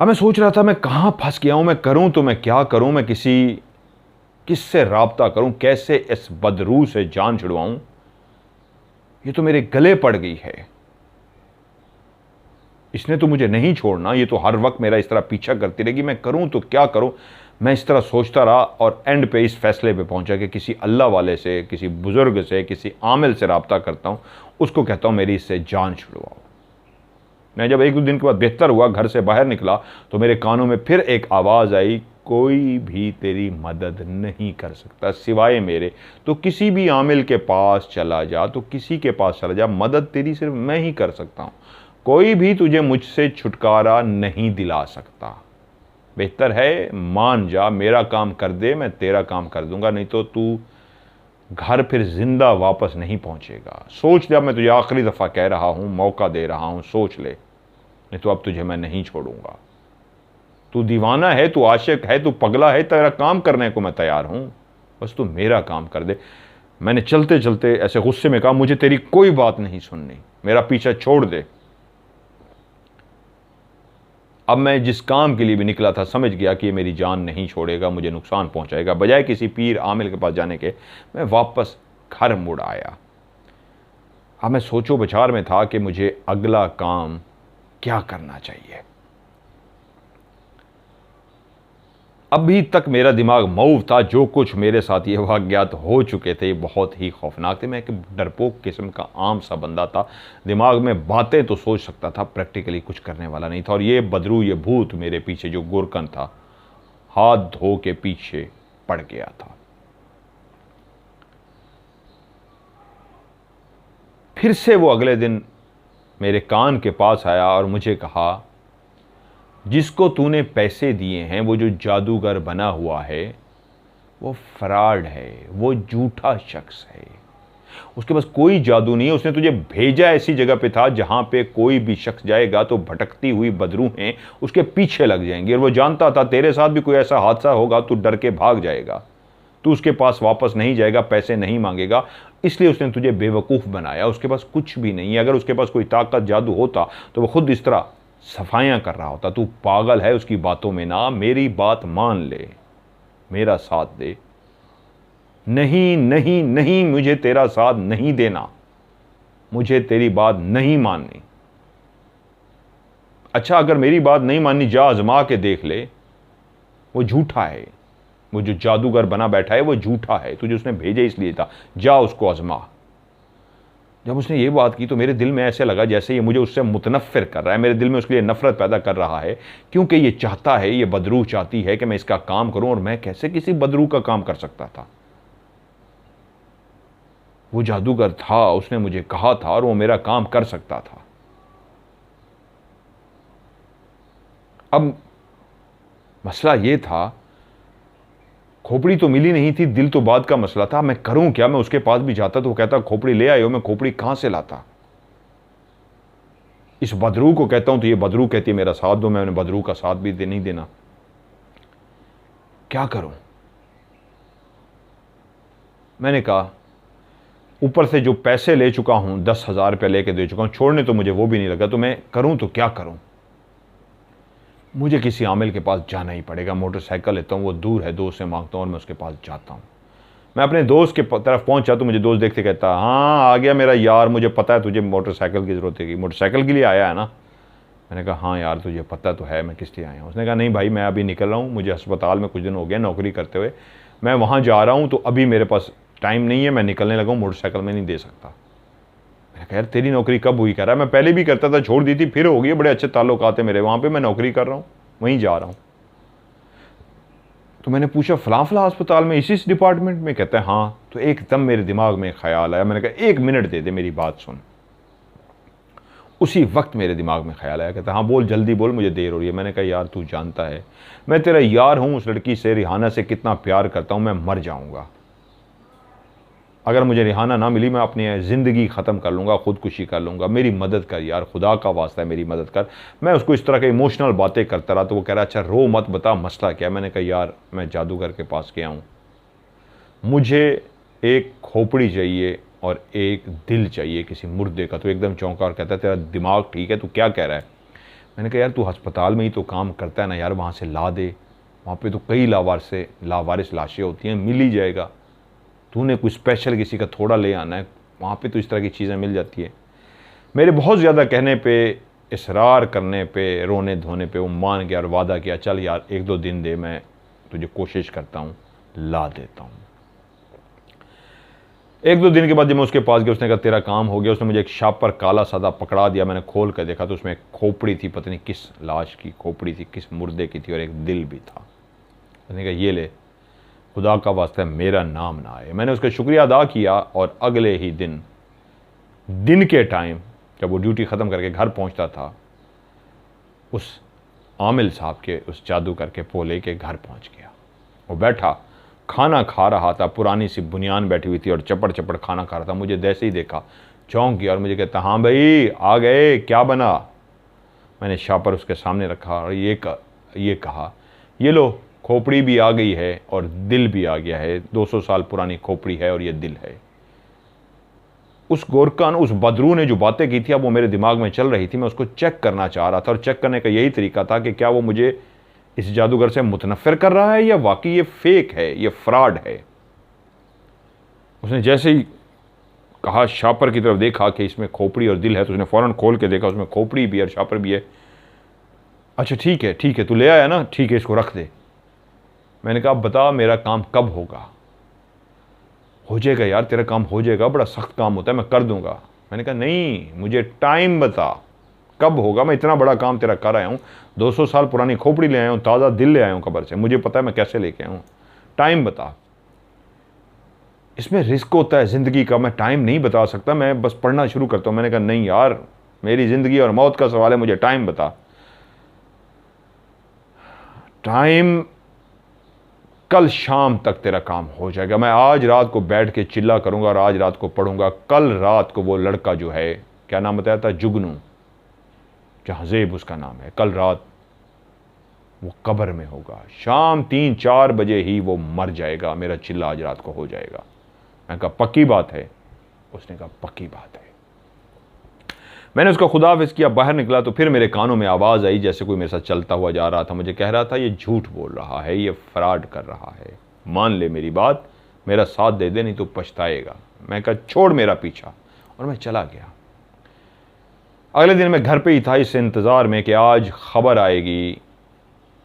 S1: अब मैं सोच रहा था मैं कहाँ फंस गया हूँ, मैं करूँ तो मैं क्या करूँ, मैं किससे राब्ता करूँ, कैसे इस बदरू से जान छुड़वाऊँ। ये तो मेरे गले पड़ गई है, इसने तो मुझे नहीं छोड़ना, ये तो हर वक्त मेरा इस तरह पीछा करती रहेगी, मैं करूं तो क्या करूं। मैं इस तरह सोचता रहा और एंड पे इस फैसले पे पहुंचा कि किसी अल्लाह वाले से, किसी बुजुर्ग से, किसी आमिल से रब्ता करता हूं, उसको कहता हूं मेरी इससे जान छुड़वाओ। मैं जब एक दो दिन के बाद बेहतर हुआ, घर से बाहर निकला, तो मेरे कानों में फिर एक आवाज़ आई, कोई भी तेरी मदद नहीं कर सकता सिवाय मेरे, तो किसी भी आमिल के पास चला जा, तो किसी के पास चला जा, मदद तेरी सिर्फ मैं ही कर सकता हूँ, कोई भी तुझे मुझसे छुटकारा नहीं दिला सकता। बेहतर है मान जा, मेरा काम कर दे, मैं तेरा काम कर दूंगा, नहीं तो तू घर फिर जिंदा वापस नहीं पहुंचेगा। सोच ले, अब मैं तुझे आखिरी दफ़ा कह रहा हूं, मौका दे रहा हूं, सोच ले, नहीं तो अब तुझे मैं नहीं छोड़ूंगा। तू दीवाना है, तू आशिक है, तू पगला है, तेरा काम करने को मैं तैयार हूं, बस तू मेरा काम कर दे। मैंने चलते चलते ऐसे गुस्से में कहा, मुझे तेरी कोई बात नहीं सुननी, मेरा पीछा छोड़ दे। अब मैं जिस काम के लिए भी निकला था समझ गया कि ये मेरी जान नहीं छोड़ेगा, मुझे नुकसान पहुंचाएगा। बजाय किसी पीर आमिल के पास जाने के, मैं वापस घर मुड़ आया। अब मैं सोचो विचार में था कि मुझे अगला काम क्या करना चाहिए। अभी तक मेरा दिमाग मऊफ था, जो कुछ मेरे साथ ये वाक़यात हो चुके थे बहुत ही खौफनाक थे। मैं एक डरपोक किस्म का आम सा बंदा था, दिमाग में बातें तो सोच सकता था, प्रैक्टिकली कुछ करने वाला नहीं था। और ये बदरू, ये भूत मेरे पीछे जो गुरकन था, हाथ धो के पीछे पड़ गया था। फिर से वो अगले दिन मेरे कान के पास आया और मुझे कहा, जिसको तूने पैसे दिए हैं, वो जो जादूगर बना हुआ है, वो फ्रॉड है, वो झूठा शख्स है, उसके पास कोई जादू नहीं है। उसने तुझे भेजा ऐसी जगह पे था जहां पे कोई भी शख्स जाएगा तो भटकती हुई बदरू हैं उसके पीछे लग जाएंगे। और वो जानता था तेरे साथ भी कोई ऐसा हादसा होगा तो डर के भाग जाएगा, तू उसके पास वापस नहीं जाएगा, पैसे नहीं मांगेगा, इसलिए उसने तुझे बेवकूफ़ बनाया। उसके पास कुछ भी नहीं है। अगर उसके पास कोई ताकत जादू होता तो वो खुद इस तरह सफाइयां कर रहा होता। तू पागल है उसकी बातों में ना, मेरी बात मान ले, मेरा साथ दे। नहीं नहीं नहीं, मुझे तेरा साथ नहीं देना, मुझे तेरी बात नहीं माननी। अच्छा, अगर मेरी बात नहीं माननी, जा आजमा के देख ले, वो झूठा है, वो जो जादूगर बना बैठा है वो झूठा है, तुझे उसने भेजे इसलिए था, जा उसको आजमा। जब उसने ये बात की तो मेरे दिल में ऐसे लगा जैसे ये मुझे उससे मुतनफ़िर कर रहा है, मेरे दिल में उसके लिए नफ़रत पैदा कर रहा है, क्योंकि ये चाहता है, ये बदरू चाहती है कि मैं इसका काम करूं, और मैं कैसे किसी बदरू का काम कर सकता था। वो जादूगर था, उसने मुझे कहा था और वो मेरा काम कर सकता था। अब मसला ये था, खोपड़ी तो मिली नहीं थी, दिल तो बाद का मसला था। मैं करूं क्या? मैं उसके पास भी जाता तो वो कहता खोपड़ी ले आए हो, मैं खोपड़ी कहां से लाता? इस बदरू को कहता हूं तो ये बदरू कहती है मेरा साथ दो, मैंने बदरू का साथ भी नहीं देना। क्या करूं? मैंने कहा ऊपर से जो पैसे ले चुका हूं, 10,000 रुपये लेके दे चुका हूं, छोड़ने तो मुझे वो भी नहीं लगा, तो मैं करूं तो क्या करूं? मुझे किसी आमिल के पास जाना ही पड़ेगा। मोटरसाइकिल लेता हूँ, वो दूर है, दोस्त से मांगता हूँ और मैं उसके पास जाता हूँ। मैं अपने दोस्त के तरफ पहुंचा तो मुझे दोस्त देखते कहता, हाँ आ गया मेरा यार, मुझे पता है तुझे मोटरसाइकिल की ज़रूरत है, मोटरसाइकिल के लिए आया है ना? मैंने कहा हाँ यार तुझे पता तो है मैं किस लिए आया हूँ। उसने कहा नहीं भाई, मैं अभी निकल रहा हूँ, मुझे अस्पताल में कुछ दिन हो गया नौकरी करते हुए, मैं वहाँ जा रहा हूँ, तो अभी मेरे पास टाइम नहीं है, मैं निकलने लगा हूँ, मोटरसाइकिल में नहीं दे सकता। मैंने कहा यार तेरी नौकरी कब हुई? कह रहा है मैं पहले भी करता था, छोड़ दी थी, फिर हो गई, बड़े अच्छे ताल्लुकात है मेरे वहाँ पे, मैं नौकरी कर रहा हूँ, वहीं जा रहा हूँ। तो मैंने पूछा फलां फलां अस्पताल में, इसी डिपार्टमेंट में? कहता है हाँ। तो एकदम मेरे दिमाग में ख्याल आया, मैंने कहा 1 मिनट दे दे, मेरी बात सुन। उसी वक्त मेरे दिमाग में ख्याल आया, कहता हाँ बोल, जल्दी बोल, मुझे देर हो रही है। मैंने कहा यार तू जानता है मैं तेरा यार हूँ, उस लड़की से, रिहाना से कितना प्यार करता हूँ, मैं मर जाऊँगा अगर मुझे रिहाना ना मिली, मैं अपनी ज़िंदगी ख़त्म कर लूँगा, ख़ुदकुशी कर लूँगा, मेरी मदद कर यार, खुदा का वास्ता है मेरी मदद कर। मैं उसको इस तरह के इमोशनल बातें करता रहा, तो वो कह रहा अच्छा रो मत, बता मसला क्या। मैंने कहा यार मैं जादूगर के पास गया हूँ, मुझे एक खोपड़ी चाहिए और एक दिल चाहिए किसी मुर्दे का। तो एकदम चौंका और कहता है तेरा दिमाग ठीक है, तू क्या कह रहा है? मैंने कहा यार तू अस्पताल में ही तो काम करता है ना यार, वहाँ से ला दे, वहाँ पे तो कई लावारिस लाशें होती हैं, मिल ही जाएगा। तूने कुछ स्पेशल किसी का थोड़ा ले आना है, वहाँ पे तो इस तरह की चीज़ें मिल जाती है। मेरे बहुत ज़्यादा कहने पे, इसरार करने पे, रोने धोने पे वो मान गया और वादा किया, चल यार 1-2 दिन दे, मैं तुझे कोशिश करता हूँ, ला देता हूँ। 1-2 दिन के बाद जब मैं उसके पास गया, उसने कहा तेरा काम हो गया। उसने मुझे एक शापर काला सादा पकड़ा दिया। मैंने खोल कर देखा तो उसमें एक खोपड़ी थी, पता नहीं किस लाश की खोपड़ी थी, किस मुर्दे की थी, और एक दिल भी था। उसने कहा ये ले, खुदा का वास्ता मेरा नाम ना आए। मैंने उसका शुक्रिया अदा किया और अगले ही दिन के टाइम जब वो ड्यूटी ख़त्म करके घर पहुंचता था, उस आमिल साहब के, उस जादूगर के पोले के घर पहुंच गया। वो बैठा खाना खा रहा था, पुरानी सी बुनियान बैठी हुई थी और चपड़ चपड़ खाना खा रहा था। मुझे जैसे ही देखा चौंक गया और मुझे कहता, हाँ भाई आ गए, क्या बना? मैंने शापर उसके सामने रखा और ये कहा, ये लो खोपड़ी भी आ गई है और दिल भी आ गया है। 200 साल पुरानी खोपड़ी है और ये दिल है। उस गोरखा ने, उस बदरू ने जो बातें की थी, अब वो मेरे दिमाग में चल रही थी। मैं उसको चेक करना चाह रहा था और चेक करने का यही तरीका था कि क्या वो मुझे इस जादूगर से मुतनफ़िर कर रहा है या वाकई ये फेक है, ये फ्रॉड है। उसने जैसे ही कहा, शापर की तरफ देखा कि इसमें खोपड़ी और दिल है, तो उसने फ़ौरन खोल के देखा, उसमें खोपड़ी भी है और शापर भी है। अच्छा ठीक है, तू ले आया ना, ठीक है, इसको रख दे। मैंने कहा अब बता मेरा काम कब होगा? हो जाएगा यार, तेरा काम हो जाएगा, बड़ा सख्त काम होता है, मैं कर दूंगा। मैंने कहा नहीं, मुझे टाइम बता कब होगा, मैं इतना बड़ा काम तेरा कर आया हूँ, 200 साल पुरानी खोपड़ी ले आया हूँ, ताज़ा दिल ले आया हूँ कब्र से, मुझे पता है मैं कैसे लेके आया हूँ, टाइम बता। इसमें रिस्क होता है ज़िंदगी का, मैं टाइम नहीं बता सकता, मैं बस पढ़ना शुरू करता हूँ। मैंने कहा नहीं यार, मेरी ज़िंदगी और मौत का सवाल है, मुझे टाइम बता। टाइम, कल शाम तक तेरा काम हो जाएगा। मैं आज रात को बैठ के चिल्ला करूंगा और आज रात को पढ़ूंगा। कल रात को वो लड़का जो है, क्या नाम बताया था, जुगनू, जहाज़ेब उसका नाम है, कल रात वो कब्र में होगा। शाम 3-4 बजे ही वो मर जाएगा। मेरा चिल्ला आज रात को हो जाएगा। मैं कहा पक्की बात है? उसने कहा पक्की बात है। मैंने उसका खुदाफिज किया, बाहर निकला तो फिर मेरे कानों में आवाज़ आई, जैसे कोई मेरे साथ चलता हुआ जा रहा था। मुझे कह रहा था ये झूठ बोल रहा है, ये फ्रॉड कर रहा है, मान ले मेरी बात, मेरा साथ दे दे, नहीं तो पछताएगा। मैं कहा छोड़ मेरा पीछा, और मैं चला गया। अगले दिन मैं घर पे ही था, इस इंतज़ार में कि आज खबर आएगी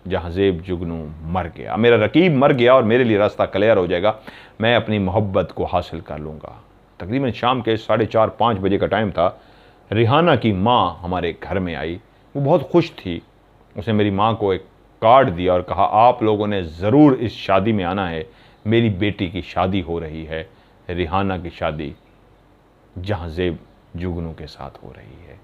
S1: जहाज़ेब जुगनू मर गया, मेरा रकीब मर गया और मेरे लिए रास्ता क्लियर हो जाएगा, मैं अपनी मोहब्बत को हासिल कर लूँगा। तकरीबन शाम के 4:30-5 बजे का टाइम था। रिहाना की माँ हमारे घर में आई। वो बहुत खुश थी। उसने मेरी माँ को एक कार्ड दिया और कहा आप लोगों ने ज़रूर इस शादी में आना है, मेरी बेटी की शादी हो रही है, रिहाना की शादी जहाज़ेब जुगनू के साथ हो रही है।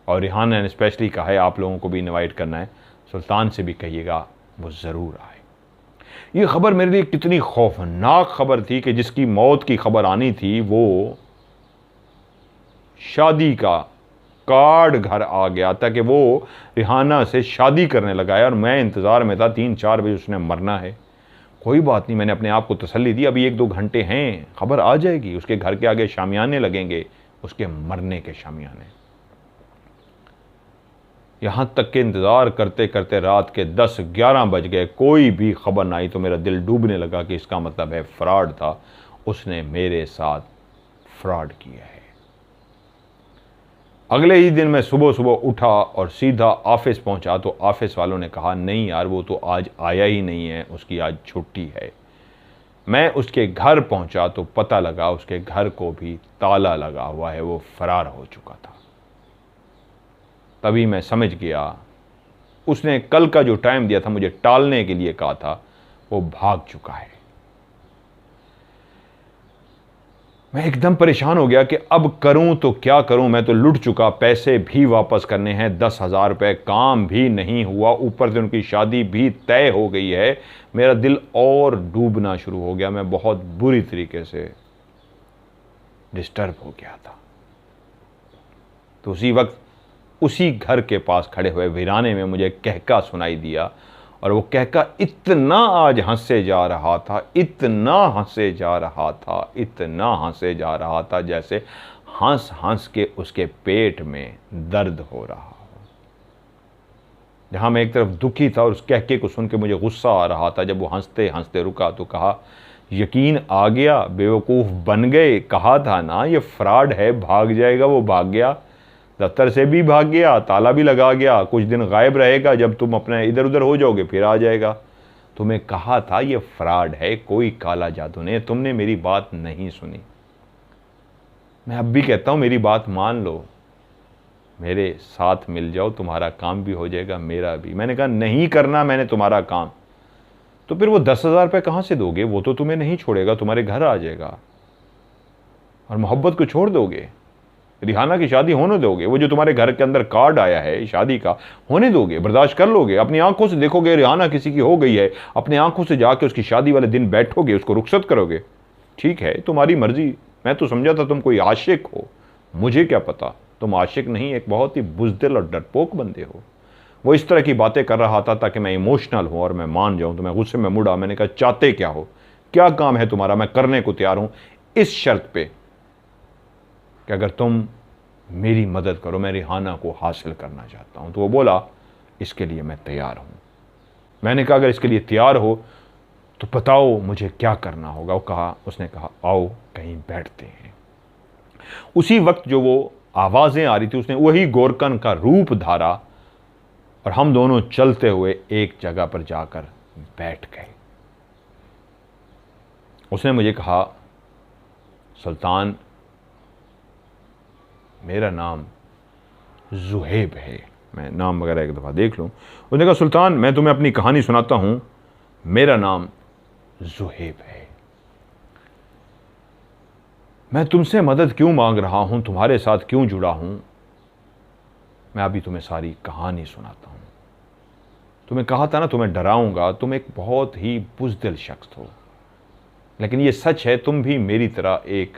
S1: और रिहाना ने स्पेशली कहा है आप लोगों को भी इनवाइट करना है, सुल्तान से भी कहिएगा वो ज़रूर आए। ये खबर मेरे लिए कितनी खौफनाक खबर थी कि जिसकी मौत की खबर आनी थी वो शादी का कार्ड घर आ गया था कि वो रिहाना से शादी करने लगा है और मैं इंतज़ार में था, 3-4 बजे उसने मरना है। कोई बात नहीं, मैंने अपने आप को तसल्ली दी, अभी 1-2 घंटे हैं, खबर आ जाएगी, उसके घर के आगे शामियाने लगेंगे, उसके मरने के शामियाने। यहाँ तक के इंतज़ार करते करते रात के 10-11 बज गए, कोई भी खबर ना आई तो मेरा दिल डूबने लगा कि इसका मतलब है फ्रॉड था, उसने मेरे साथ फ्रॉड किया है। अगले ही दिन मैं सुबह सुबह उठा और सीधा ऑफिस पहुंचा तो ऑफिस वालों ने कहा नहीं यार वो तो आज आया ही नहीं है, उसकी आज छुट्टी है। मैं उसके घर पहुंचा तो पता लगा उसके घर को भी ताला लगा हुआ है, वो फरार हो चुका था। तभी मैं समझ गया उसने कल का जो टाइम दिया था मुझे टालने के लिए कहा था, वो भाग चुका है। मैं एकदम परेशान हो गया कि अब करूं तो क्या करूं, मैं तो लुट चुका, पैसे भी वापस करने हैं, 10,000 रुपये, काम भी नहीं हुआ, ऊपर से उनकी शादी भी तय हो गई है। मेरा दिल और डूबना शुरू हो गया, मैं बहुत बुरी तरीके से डिस्टर्ब हो गया था। तो उसी वक्त उसी घर के पास खड़े हुए वीराने में मुझे कहका सुनाई दिया और वो कहका इतना आज हंसे जा रहा था, इतना हंसे जा रहा था, इतना हंसे जा रहा था जैसे हंस हंस के उसके पेट में दर्द हो रहा हो। जहाँ मैं एक तरफ दुखी था और उस कहके को सुन के मुझे गुस्सा आ रहा था। जब वो हंसते हंसते रुका तो कहा, यकीन आ गया, बेवकूफ़ बन गए, कहा था ना ये फ्रॉड है, भाग जाएगा। वो भाग गया, दफ्तर से भी भाग गया, ताला भी लगा गया, कुछ दिन गायब रहेगा, जब तुम अपने इधर उधर हो जाओगे फिर आ जाएगा। तुम्हें कहा था ये फ्रॉड है, कोई काला जादू नहीं, तुमने मेरी बात नहीं सुनी। मैं अब भी कहता हूँ मेरी बात मान लो, मेरे साथ मिल जाओ, तुम्हारा काम भी हो जाएगा, मेरा भी। मैंने कहा नहीं करना मैंने तुम्हारा काम। तो फिर वो 10,000 रुपये कहाँ से दोगे? वो तो तुम्हें नहीं छोड़ेगा, तुम्हारे घर आ जाएगा। और मोहब्बत को छोड़ दोगे? रिहाना की शादी होने दोगे? वो जो तुम्हारे घर के अंदर कार्ड आया है शादी का, होने दोगे? बर्दाश्त कर लोगे? अपनी आंखों से देखोगे रिहाना किसी की हो गई है, अपनी आंखों से जाके उसकी शादी वाले दिन बैठोगे, उसको रुखसत करोगे? ठीक है, तुम्हारी मर्जी। मैं तो समझा था तुम कोई आशिक हो, मुझे क्या पता तुम आशिक नहीं, एक बहुत ही बुज़दिल और डरपोक बंदे हो। वो इस तरह की बातें कर रहा था ताकि मैं इमोशनल हूँ और मैं मान जाऊँ। तो मैं गुस्से में मुड़ा, मैंने कहा चाहते क्या हो, क्या काम है तुम्हारा? मैं करने को तैयार हूँ, इस शर्त पे कि अगर तुम मेरी मदद करो, मैं रिहाना को हासिल करना चाहता हूँ। तो वो बोला इसके लिए मैं तैयार हूँ। मैंने कहा अगर इसके लिए तैयार हो तो बताओ मुझे क्या करना होगा। उसने कहा आओ कहीं बैठते हैं। उसी वक्त जो वो आवाज़ें आ रही थी उसने वही गोरकन का रूप धारा और हम दोनों चलते हुए एक जगह पर जाकर बैठ गए। उसने मुझे कहा, सुल्तान मेरा नाम जुहेब है। मैं नाम वगैरह एक दफ़ा देख लूँ। उसने कहा, सुल्तान मैं तुम्हें अपनी कहानी सुनाता हूँ, मेरा नाम जुहेब है। मैं तुमसे मदद क्यों मांग रहा हूँ, तुम्हारे साथ क्यों जुड़ा हूँ, मैं अभी तुम्हें सारी कहानी सुनाता हूँ। तुम्हें कहा था ना तुम्हें डराऊंगा, तुम एक बहुत ही बुज़दिल शख्स हो, लेकिन ये सच है तुम भी मेरी तरह एक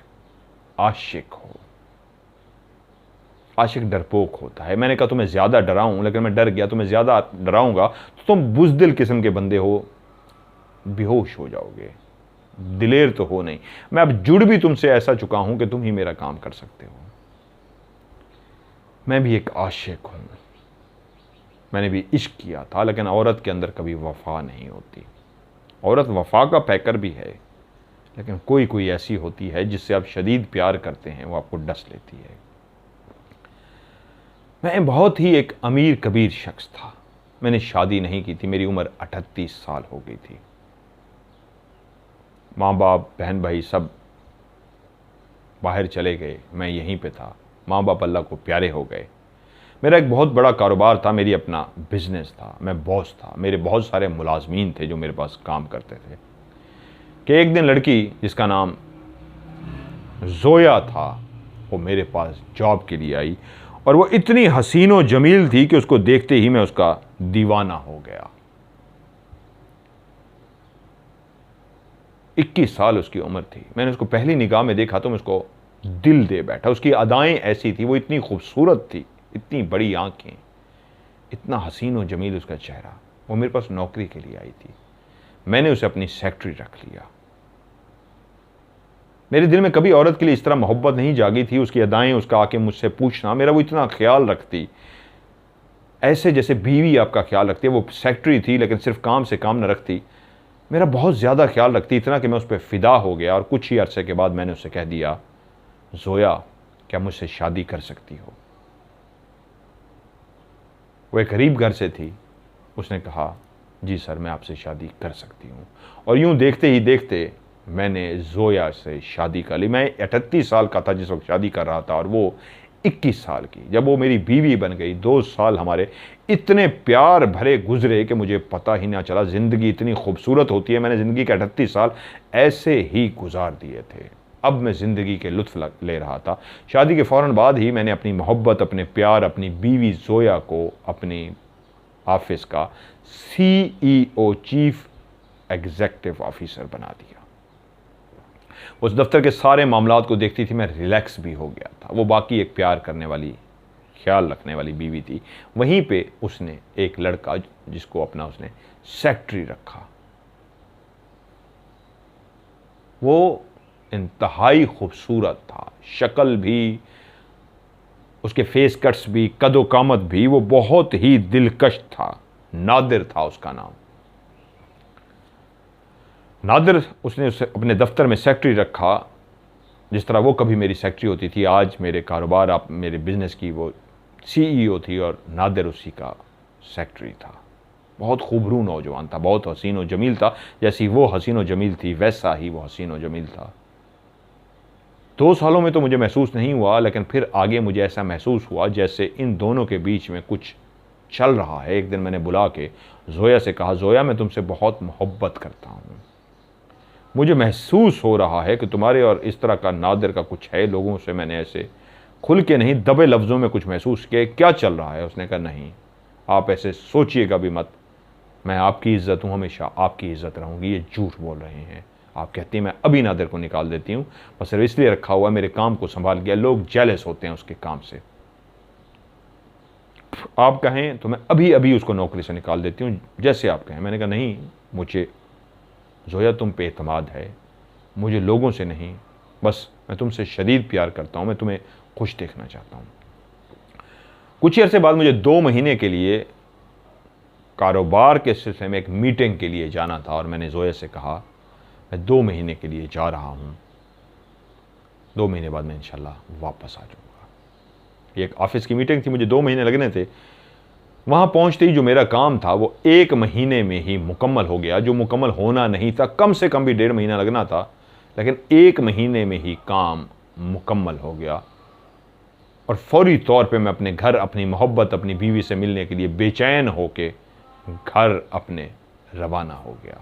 S1: आशिक हो। आशिक डरपोक होता है। मैंने कहा तुम्हें ज़्यादा डराऊं, लेकिन मैं डर गया। तुम्हें ज़्यादा डराऊंगा तो तुम बुज़दिल किस्म के बंदे हो, बेहोश हो जाओगे, दिलेर तो हो नहीं। मैं अब जुड़ भी तुमसे ऐसा चुका हूं कि तुम ही मेरा काम कर सकते हो। मैं भी एक आशिक हूं, मैंने भी इश्क किया था, लेकिन औरत के अंदर कभी वफा नहीं होती। औरत वफा का पैकर भी है, लेकिन कोई कोई ऐसी होती है जिससे आप शदीद प्यार करते हैं, वो आपको डस लेती है। मैं बहुत ही एक अमीर कबीर शख्स था। मैंने शादी नहीं की थी, मेरी उम्र 38 साल हो गई थी। माँ बाप बहन भाई सब बाहर चले गए, मैं यहीं पे था। माँ बाप अल्लाह को प्यारे हो गए। मेरा एक बहुत बड़ा कारोबार था, मेरी अपना बिजनेस था, मैं बॉस था, मेरे बहुत सारे मुलाजमीन थे जो मेरे पास काम करते थे। कि एक दिन लड़की जिसका नाम जोया था वो मेरे पास जॉब के लिए आई और वो इतनी हसीन व जमील थी कि उसको देखते ही मैं उसका दीवाना हो गया। 21 साल उसकी उम्र थी। मैंने उसको पहली निगाह में देखा तो मैं उसको दिल दे बैठा। उसकी अदाएं ऐसी थी, वो इतनी खूबसूरत थी, इतनी बड़ी आंखें, इतना हसीन व जमील उसका चेहरा। वो मेरे पास नौकरी के लिए आई थी। मैंने उसे अपनी सेक्रेटरी रख लिया। मेरे दिल में कभी औरत के लिए इस तरह मोहब्बत नहीं जागी थी। उसकी अदाएं, उसका आके मुझसे पूछना, मेरा वो इतना ख्याल रखती, ऐसे जैसे बीवी आपका ख्याल रखती है। वो सेक्रेटरी थी लेकिन सिर्फ काम से काम न रखती, मेरा बहुत ज़्यादा ख्याल रखती, इतना कि मैं उस पर फ़िदा हो गया। और कुछ ही अरसे के बाद मैंने उससे कह दिया, जोया क्या मुझसे शादी कर सकती हो? वो एक गरीब घर से थी। उसने कहा, जी सर मैं आपसे शादी कर सकती हूँ। और यूँ देखते ही देखते मैंने जोया से शादी कर ली। मैं 38 साल का था जिस वक्त शादी कर रहा था और वो 21 साल की। जब वो मेरी बीवी बन गई, 2 साल हमारे इतने प्यार भरे गुजरे कि मुझे पता ही ना चला ज़िंदगी इतनी खूबसूरत होती है। मैंने ज़िंदगी के 38 साल ऐसे ही गुजार दिए थे। अब मैं ज़िंदगी के लुत्फ़ ले रहा था। शादी के फ़ौरन बाद ही मैंने अपनी मोहब्बत, अपने प्यार, अपनी बीवी जोया को अपनी ऑफिस का CEO, चीफ एग्जीक्यूटिव ऑफिसर बना दिया। उस दफ्तर के सारे मामलात को देखती थी, मैं रिलैक्स भी हो गया था। वो बाकी एक प्यार करने वाली, ख्याल रखने वाली बीवी थी। वहीं पे उसने एक लड़का जिसको अपना उसने सेक्रेटरी रखा। वो इंतहाई खूबसूरत था, शक्ल भी, उसके फेस कट्स भी, कदो कामत भी, वो बहुत ही दिलकश था। नादिर था उसका नाम। नादिर, उसने उसे अपने दफ्तर में सेक्रेटरी रखा, जिस तरह वो कभी मेरी सेक्रेटरी होती थी, आज मेरे कारोबार, आप मेरे बिजनेस की वो सीईओ थी, और नादिर उसी का सेक्रेटरी था। बहुत खूबरू नौजवान था, बहुत हसीन और जमील था। जैसी वो हसीन और जमील थी, वैसा ही वो हसीन और जमील था। 2 सालों में तो मुझे महसूस नहीं हुआ, लेकिन फिर आगे मुझे ऐसा महसूस हुआ जैसे इन दोनों के बीच में कुछ चल रहा है। एक दिन मैंने बुला के जोया से कहा, जोया, मैं तुमसे बहुत मोहब्बत करता हूँ, मुझे महसूस हो रहा है कि तुम्हारे और इस तरह का नादिर का कुछ है। लोगों से मैंने ऐसे खुल के नहीं, दबे लफ्ज़ों में कुछ महसूस किया, क्या चल रहा है? उसने कहा, नहीं, आप ऐसे सोचिएगा भी मत, मैं आपकी इज़्ज़त हूँ, हमेशा आपकी इज़्ज़त रहूँगी। ये झूठ बोल रहे हैं। आप कहती हैं मैं अभी नादिर को निकाल देती हूँ, बस सिर्फ इसलिए रखा हुआ मेरे काम को संभाल गया। लोग जेलस होते हैं उसके काम से। आप कहें तो मैं अभी अभी उसको नौकरी से निकाल देती हूँ, जैसे आप कहें। मैंने कहा, नहीं, मुझे जोया तुम पे एतमाद है, मुझे लोगों से नहीं, बस मैं तुमसे शदीद प्यार करता हूँ, मैं तुम्हें खुश देखना चाहता हूँ। कुछ अरसे बाद मुझे 2 महीने के लिए कारोबार के सिलसिले में एक मीटिंग के लिए जाना था, और मैंने जोया से कहा, मैं 2 महीने के लिए जा रहा हूँ, 2 महीने बाद मैं इंशाल्लाह वापस आ जाऊँगा। ये एक ऑफिस की मीटिंग थी, मुझे 2 महीने लगने थे। वहाँ पहुँचते ही जो मेरा काम था वो 1 महीने में ही मुकम्मल हो गया, जो मुकम्मल होना नहीं था। कम से कम भी 1.5 महीना लगना था, लेकिन 1 महीने में ही काम मुकम्मल हो गया। और फौरी तौर पे मैं अपने घर, अपनी मोहब्बत, अपनी बीवी से मिलने के लिए बेचैन होके घर अपने रवाना हो गया।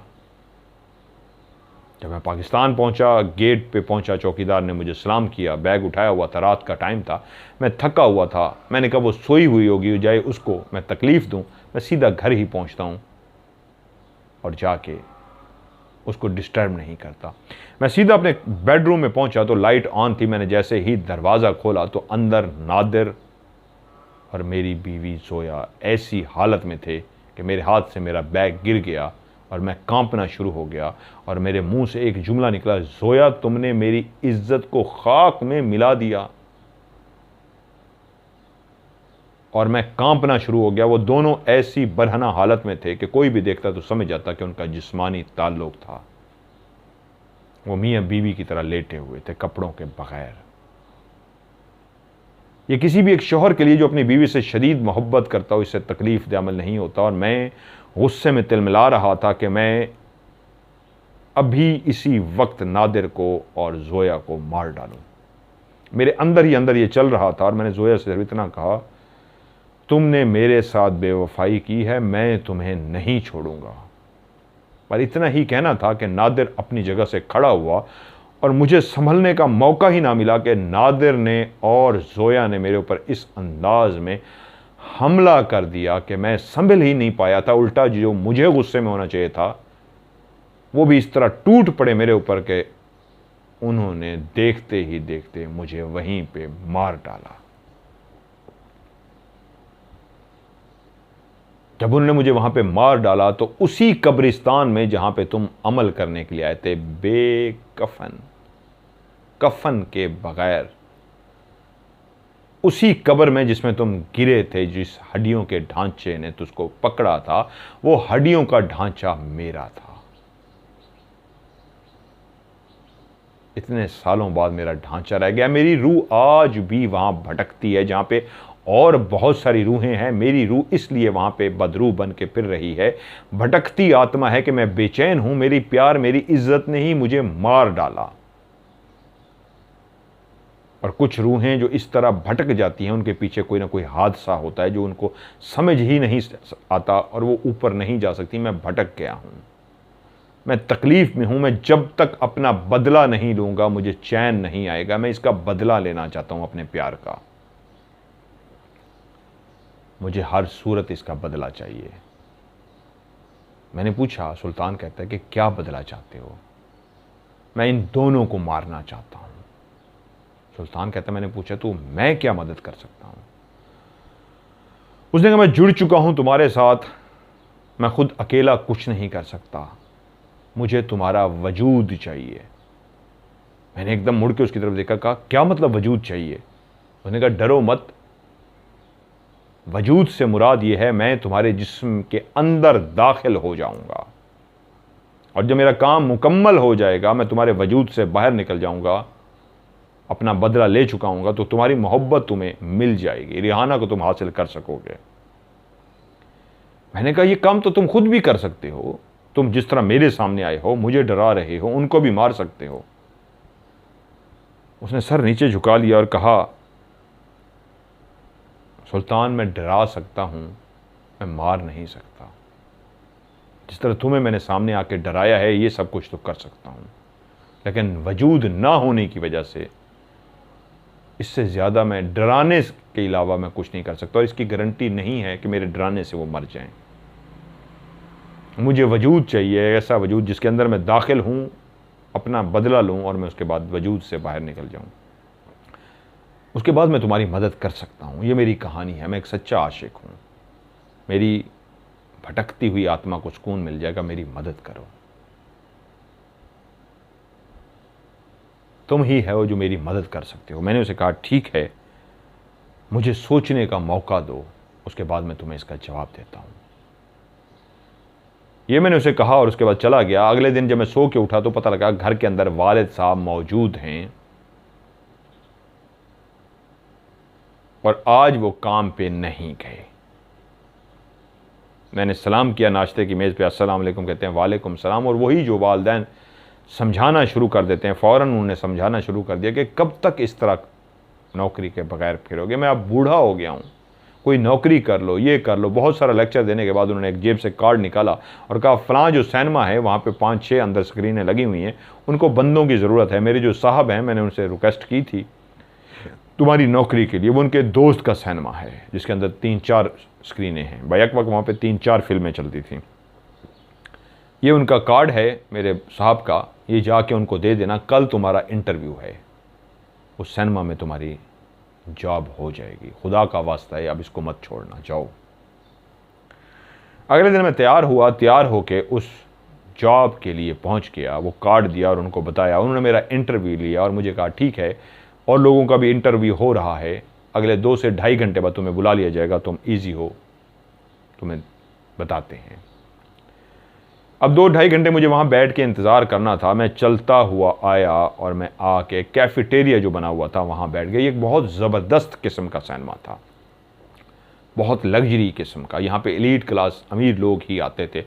S1: जब मैं पाकिस्तान पहुंचा, गेट पे पहुंचा, चौकीदार ने मुझे सलाम किया, बैग उठाया हुआ था, रात का टाइम था, मैं थका हुआ था। मैंने कहा वो सोई हुई होगी, जाए उसको मैं तकलीफ़ दूं, मैं सीधा घर ही पहुंचता हूं और जाके उसको डिस्टर्ब नहीं करता। मैं सीधा अपने बेडरूम में पहुंचा तो लाइट ऑन थी। मैंने जैसे ही दरवाज़ा खोला तो अंदर नादिर और मेरी बीवी जोया ऐसी हालत में थे कि मेरे हाथ से मेरा बैग गिर गया और मैं कांपना शुरू हो गया, और मेरे मुंह से एक जुमला निकला, जोया, तुमने मेरी इज्जत को खाक में मिला दिया। और मैं कांपना शुरू हो गया। वो दोनों ऐसी बरहना हालत में थे कि कोई भी देखता तो समझ जाता कि उनका जिस्मानी ताल्लुक था। वो मियाँ बीवी की तरह लेटे हुए थे, कपड़ों के बगैर। ये किसी भी एक शौहर के लिए जो अपनी बीवी से शदीद मोहब्बत करता हो, इससे तकलीफ दे अमल नहीं होता। और मैं गुस्से में तिलमिला रहा था कि मैं अभी इसी वक्त नादिर को और जोया को मार डालूं। मेरे अंदर ही अंदर ये चल रहा था। और मैंने जोया से इतना कहा, तुमने मेरे साथ बेवफाई की है, मैं तुम्हें नहीं छोड़ूंगा। पर इतना ही कहना था कि नादिर अपनी जगह से खड़ा हुआ, और मुझे संभलने का मौका ही ना मिला कि नादिर ने और जोया ने मेरे ऊपर इस अंदाज में हमला कर दिया कि मैं संभल ही नहीं पाया था। उल्टा जो मुझे गुस्से में होना चाहिए था, वो भी इस तरह टूट पड़े मेरे ऊपर के उन्होंने देखते ही देखते मुझे वहीं पे मार डाला। जब उन्होंने मुझे वहां पे मार डाला तो उसी कब्रिस्तान में जहां पे तुम अमल करने के लिए आए थे, बेकफन, कफन के बगैर, उसी कब्र में जिसमें तुम गिरे थे, जिस हड्डियों के ढांचे ने तुझको पकड़ा था, वो हड्डियों का ढांचा मेरा था। इतने सालों बाद मेरा ढांचा रह गया। मेरी रूह आज भी वहां भटकती है जहां पे और बहुत सारी रूहें हैं। मेरी रूह इसलिए वहां पे बदरूह बन के फिर रही है, भटकती आत्मा है कि मैं बेचैन हूं। मेरी प्यार, मेरी इज्जत ने ही मुझे मार डाला। और कुछ रूहें जो इस तरह भटक जाती हैं, उनके पीछे कोई ना कोई हादसा होता है जो उनको समझ ही नहीं आता और वो ऊपर नहीं जा सकती। मैं भटक गया हूं, मैं तकलीफ में हूं। मैं जब तक अपना बदला नहीं लूंगा मुझे चैन नहीं आएगा। मैं इसका बदला लेना चाहता हूं अपने प्यार का। मुझे हर सूरत इसका बदला चाहिए। मैंने पूछा, सुल्तान कहता है कि क्या बदला चाहते हो? मैं इन दोनों को मारना चाहता हूं। सुल्तान कहता है, मैंने पूछा तो मैं क्या मदद कर सकता हूं? उसने कहा, मैं जुड़ चुका हूं तुम्हारे साथ, मैं खुद अकेला कुछ नहीं कर सकता, मुझे तुम्हारा वजूद चाहिए। मैंने एकदम मुड़ के उसकी तरफ देखा, कहा क्या मतलब वजूद चाहिए? उसने कहा, डरो मत, वजूद से मुराद ये है मैं तुम्हारे जिस्म के अंदर दाखिल हो जाऊंगा, और जब मेरा काम मुकम्मल हो जाएगा, मैं तुम्हारे वजूद से बाहर निकल जाऊंगा, अपना बदला ले चुका हूंगा, तो तुम्हारी मोहब्बत तुम्हें मिल जाएगी, रिहाना को तुम हासिल कर सकोगे। मैंने कहा ये काम तो तुम खुद भी कर सकते हो, तुम जिस तरह मेरे सामने आए हो, मुझे डरा रहे हो, उनको भी मार सकते हो। उसने सर नीचे झुका लिया और कहा, सुल्तान मैं डरा सकता हूं, मैं मार नहीं सकता। जिस तरह तुम्हें मैंने सामने आके डराया है, ये सब कुछ तो कर सकता हूं, लेकिन वजूद ना होने की वजह से इससे ज़्यादा मैं डराने के अलावा मैं कुछ नहीं कर सकता, और इसकी गारंटी नहीं है कि मेरे डराने से वो मर जाएं। मुझे वजूद चाहिए, ऐसा वजूद जिसके अंदर मैं दाखिल हूँ, अपना बदला लूँ और मैं उसके बाद वजूद से बाहर निकल जाऊँ। उसके बाद मैं तुम्हारी मदद कर सकता हूँ। ये मेरी कहानी है, मैं एक सच्चा आशिक हूँ। मेरी भटकती हुई आत्मा को सुकून मिल जाएगा, मेरी मदद करो। तुम ही है वो जो मेरी मदद कर सकते हो। मैंने उसे कहा ठीक है, मुझे सोचने का मौका दो, उसके बाद मैं तुम्हें इसका जवाब देता हूँ। ये मैंने उसे कहा और उसके बाद चला गया। अगले दिन जब मैं सो के उठा तो पता लगा घर के अंदर वालिद साहब मौजूद हैं, और आज वो काम पे नहीं गए। मैंने सलाम किया नाश्ते की मेज़ पे, अस्सलाम वालेकुम कहते हैं, वालेकुम सलाम, और वही जो वालिदैन समझाना शुरू कर देते हैं, फ़ौरन उन्होंने समझाना शुरू कर दिया कि कब तक इस तरह नौकरी के बगैर फिरोगे, मैं अब बूढ़ा हो गया हूँ, कोई नौकरी कर लो, ये कर लो। बहुत सारा लेक्चर देने के बाद उन्होंने एक जेब से कार्ड निकाला और कहा फ़लाँ जो सिनेमा है वहाँ पे 5-6 अंदर स्क्रीनें लगी हुई हैं, उनको बंदों की ज़रूरत है। मेरे जो साहब हैं, मैंने उनसे रिक्वेस्ट की थी तुम्हारी नौकरी के लिए, वो उनके दोस्त का सिनेमा है जिसके अंदर 3-4 स्क्रीनें हैं। बैक वक्त वहाँ पे 3-4 फिल्में चलती थी। ये उनका कार्ड है मेरे साहब का, ये जाके उनको दे देना, कल तुम्हारा इंटरव्यू है, उस सिनेमा में तुम्हारी जॉब हो जाएगी, खुदा का वास्ता है अब इसको मत छोड़ना, जाओ। अगले दिन मैं तैयार हुआ, तैयार होके उस जॉब के लिए पहुंच गया। वो कार्ड दिया और उनको बताया, उन्होंने मेरा इंटरव्यू लिया और मुझे कहा ठीक है, और लोगों का भी इंटरव्यू हो रहा है, अगले 2 से ढाई घंटे बाद तुम्हें बुला लिया जाएगा, तुम ईजी हो, तुम्हें बताते हैं। अब 2-2.5 घंटे मुझे वहाँ बैठ के इंतज़ार करना था। मैं चलता हुआ आया और मैं आके कैफेटेरिया जो बना हुआ था वहाँ बैठ गया। ये एक बहुत ज़बरदस्त किस्म का सिनेमा था, बहुत लग्जरी किस्म का। यहाँ पे एलीट क्लास अमीर लोग ही आते थे।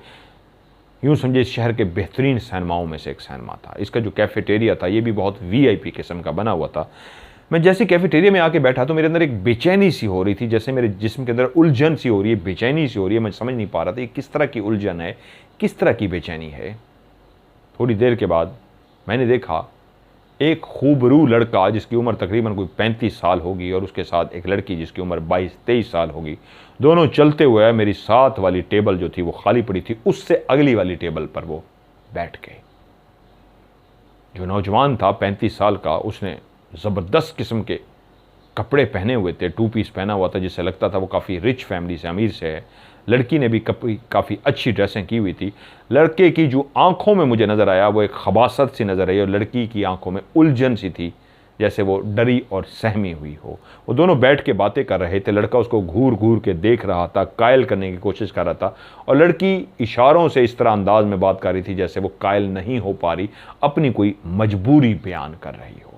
S1: यूँ समझे शहर के बेहतरीन सिनेमाओं में से एक सिनेमा था। इसका जो कैफेटेरिया था ये भी बहुत VIP किस्म का बना हुआ था। मैं जैसे कैफेटेरिया में आके बैठा तो मेरे अंदर एक बेचैनी सी हो रही थी, जैसे मेरे जिस्म के अंदर उलझन सी हो रही है, बेचैनी सी हो रही है। मैं समझ नहीं पा रहा था ये किस तरह की उलझन है, किस तरह की बेचैनी है। थोड़ी देर के बाद मैंने देखा एक खूबरू लड़का जिसकी उम्र तकरीबन कोई 35 साल होगी, और उसके साथ एक लड़की जिसकी उम्र 22-23 साल होगी। दोनों चलते हुए मेरी साथ वाली टेबल जो थी वो खाली पड़ी थी, उससे अगली वाली टेबल पर वो बैठ गए। जो नौजवान था 35 साल का, उसने ज़बरदस्त किस्म के कपड़े पहने हुए थे, 2 पीस पहना हुआ था, जिससे लगता था वो काफ़ी रिच फैमिली से, अमीर से है। लड़की ने भी काफ़ी अच्छी ड्रेसें की हुई थी। लड़के की जो आंखों में मुझे नज़र आया वो एक खबासत सी नज़र आई, और लड़की की आंखों में उलझन सी थी, जैसे वो डरी और सहमी हुई हो। वो दोनों बैठ के बातें कर रहे थे। लड़का उसको घूर घूर के देख रहा था, कायल करने की कोशिश कर रहा था, और लड़की इशारों से इस तरह अंदाज में बात कर रही थी जैसे वो कायल नहीं हो पा रही, अपनी कोई मजबूरी बयान कर रही हो।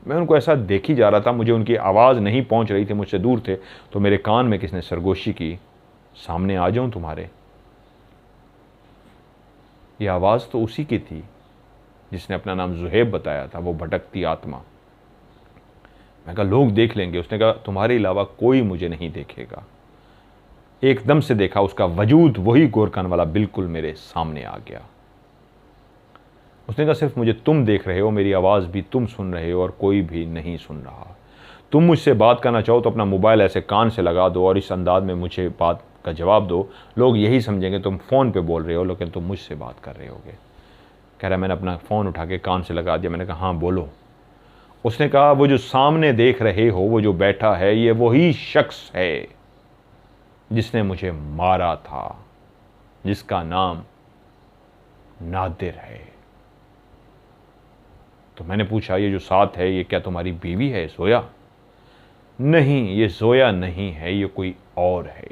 S1: मैं उनको ऐसा देख ही जा रहा था, मुझे उनकी आवाज़ नहीं पहुंच रही थी, मुझसे दूर थे। तो मेरे कान में किसने सरगोशी की, सामने आ जाऊं तुम्हारे। ये आवाज़ तो उसी की थी जिसने अपना नाम जुहेब बताया था, वो भटकती आत्मा। मैं कहा लोग देख लेंगे। उसने कहा तुम्हारे अलावा कोई मुझे नहीं देखेगा। एकदम से देखा, उसका वजूद वही गोरखान वाला बिल्कुल मेरे सामने आ गया। उसने कहा सिर्फ मुझे तुम देख रहे हो, मेरी आवाज़ भी तुम सुन रहे हो, और कोई भी नहीं सुन रहा। तुम मुझसे बात करना चाहो तो अपना मोबाइल ऐसे कान से लगा दो और इस अंदाज में मुझे बात का जवाब दो। लोग यही समझेंगे तुम फ़ोन पे बोल रहे हो, लेकिन तुम मुझसे बात कर रहे होगे। कह रहा मैंने अपना फ़ोन उठा के कान से लगा दिया। मैंने कहा हाँ बोलो। उसने कहा वो जो सामने देख रहे हो, वो जो बैठा है, ये वही शख्स है जिसने मुझे मारा था, जिसका नाम नादिर है। तो मैंने पूछा ये जो साथ है ये क्या तुम्हारी बीवी है, सोया? नहीं, ये जोया नहीं है, ये कोई और है।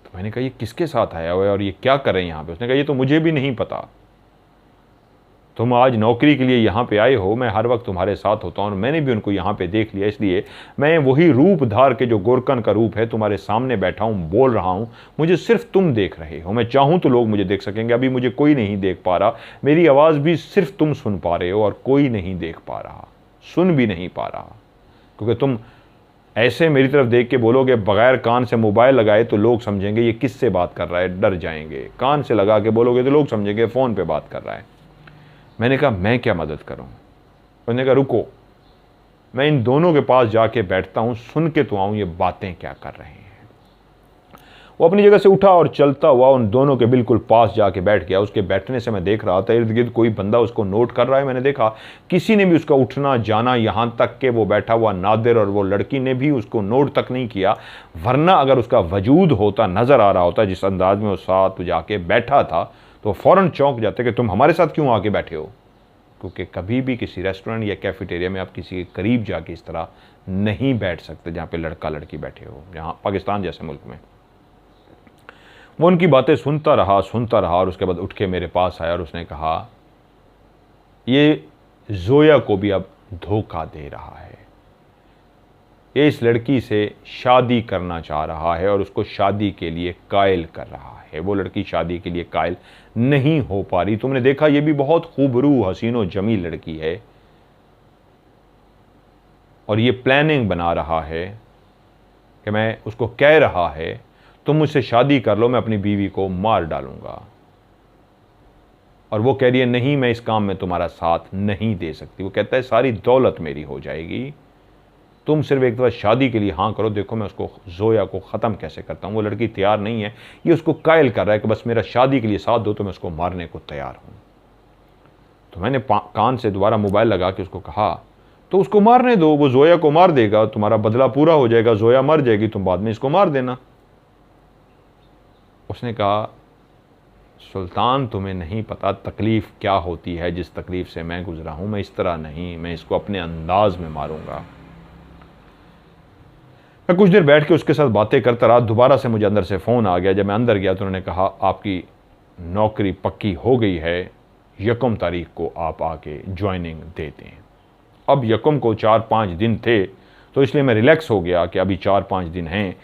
S1: तो मैंने कहा ये किसके साथ आया हुआ है और ये क्या कर रहे हैं यहाँ पे? उसने कहा ये तो मुझे भी नहीं पता, तुम आज नौकरी के लिए यहाँ पे आए हो, मैं हर वक्त तुम्हारे साथ होता हूँ और मैंने भी उनको यहाँ पे देख लिया, इसलिए मैं वही रूप धार के जो गोरकन का रूप है तुम्हारे सामने बैठा हूँ, बोल रहा हूँ, मुझे सिर्फ तुम देख रहे हो। मैं चाहूँ तो लोग मुझे देख सकेंगे, अभी मुझे कोई नहीं देख पा रहा, मेरी आवाज़ भी सिर्फ तुम सुन पा रहे हो और कोई नहीं देख पा रहा, सुन भी नहीं पा रहा, क्योंकि तुम ऐसे मेरी तरफ देख के बोलोगे बगैर कान से मोबाइल लगाए तो लोग समझेंगे ये किससे बात कर रहा है, डर जाएंगे। कान से लगा के बोलोगे तो लोग समझेंगे फ़ोन पे बात कर रहा है। मैंने कहा मैं क्या मदद करूं? उन्होंने कहा रुको, मैं इन दोनों के पास जाके बैठता हूं, सुन के तो आऊं ये बातें क्या कर रहे हैं। वो अपनी जगह से उठा और चलता हुआ उन दोनों के बिल्कुल पास जाके बैठ गया। उसके बैठने से मैं देख रहा था इर्द गिर्द कोई बंदा उसको नोट कर रहा है। मैंने देखा किसी ने भी उसका उठना जाना, यहाँ तक कि वो बैठा हुआ नादिर और वो लड़की ने भी उसको नोट तक नहीं किया, वरना अगर उसका वजूद होता, नज़र आ रहा होता जिस अंदाज में वो साथ जाके बैठा था, तो फ़ौरन चौंक जाते कि तुम हमारे साथ क्यों आके बैठे हो। क्योंकि कभी भी किसी रेस्टोरेंट या कैफेटेरिया में आप किसी के करीब जाके इस तरह नहीं बैठ सकते जहाँ पे लड़का लड़की बैठे हो, जहाँ पाकिस्तान जैसे मुल्क में। वो उनकी बातें सुनता रहा और उसके बाद उठ के मेरे पास आया और उसने कहा ये जोया को भी अब धोखा दे रहा है, ये इस लड़की से शादी करना चाह रहा है और उसको शादी के लिए कायल कर रहा है। वो लड़की शादी के लिए कायल नहीं हो पा रही। तुमने देखा ये भी बहुत खूबरू हसीनो जमील लड़की है और ये प्लानिंग बना रहा है कि मैं उसको कह रहा है तुम मुझसे शादी कर लो, मैं अपनी बीवी को मार डालूंगा। और वो कह रही है नहीं, मैं इस काम में तुम्हारा साथ नहीं दे सकती। वो कहता है सारी दौलत मेरी हो जाएगी, तुम सिर्फ एक दफ़ा शादी के लिए हाँ करो, देखो मैं उसको जोया को ख़त्म कैसे करता हूँ। वो लड़की तैयार नहीं है, ये उसको कायल कर रहा है कि बस मेरा शादी के लिए साथ दो तो मैं उसको मारने को तैयार हूँ। तो मैंने कान से दोबारा मोबाइल लगा के उसको कहा तो उसको मारने दो, वो जोया को मार देगा, तुम्हारा बदला पूरा हो जाएगा, जोया मर जाएगी, तुम बाद में इसको मार देना। उसने कहा सुल्तान तुम्हें नहीं पता तकलीफ़ क्या होती है, जिस तकलीफ़ से मैं गुजरा हूँ, मैं इस तरह नहीं, मैं इसको अपने अंदाज में मारूंगा। मैं कुछ देर बैठ के उसके साथ बातें करता रहा। दोबारा से मुझे अंदर से फ़ोन आ गया। जब मैं अंदर गया तो उन्होंने कहा आपकी नौकरी पक्की हो गई है, 1 तारीख को आप आके ज्वाइनिंग दे दें। अब 1 को 4-5 दिन थे तो इसलिए मैं रिलैक्स हो गया कि अभी 4-5 दिन हैं,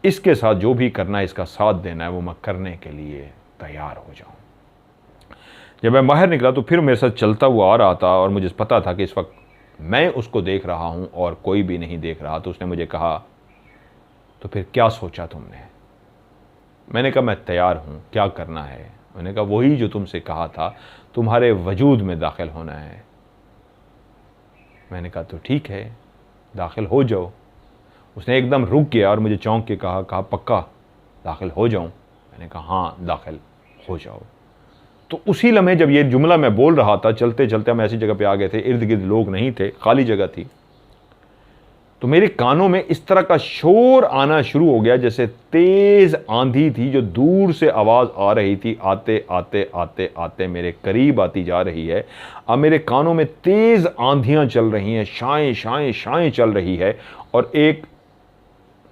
S1: इसके साथ जो भी करना है, इसका साथ देना है, वो मैं करने के लिए तैयार हो जाऊं। जब मैं बाहर निकला तो फिर मेरे साथ चलता हुआ आ रहा था और मुझे पता था कि इस वक्त मैं उसको देख रहा हूं और कोई भी नहीं देख रहा। तो उसने मुझे कहा तो फिर क्या सोचा तुमने? मैंने कहा मैं तैयार हूं, क्या करना है? मैंने कहा वही जो तुमसे कहा था, तुम्हारे वजूद में दाखिल होना है। मैंने कहा तो ठीक है, दाखिल हो जाओ। उसने एकदम रुक गया और मुझे चौंक के कहा पक्का दाखिल हो जाऊं? मैंने कहा हाँ दाखिल हो जाओ। तो उसी लम्हे जब ये जुमला मैं बोल रहा था, चलते चलते हम ऐसी जगह पे आ गए थे, इर्द गिर्द लोग नहीं थे, खाली जगह थी, तो मेरे कानों में इस तरह का शोर आना शुरू हो गया जैसे तेज आंधी थी जो दूर से आवाज़ आ रही थी, आते आते आते आते मेरे करीब आती जा रही है। अब मेरे कानों में तेज आंधियां चल रही हैं, शाएं शाएं शाएं चल रही है और एक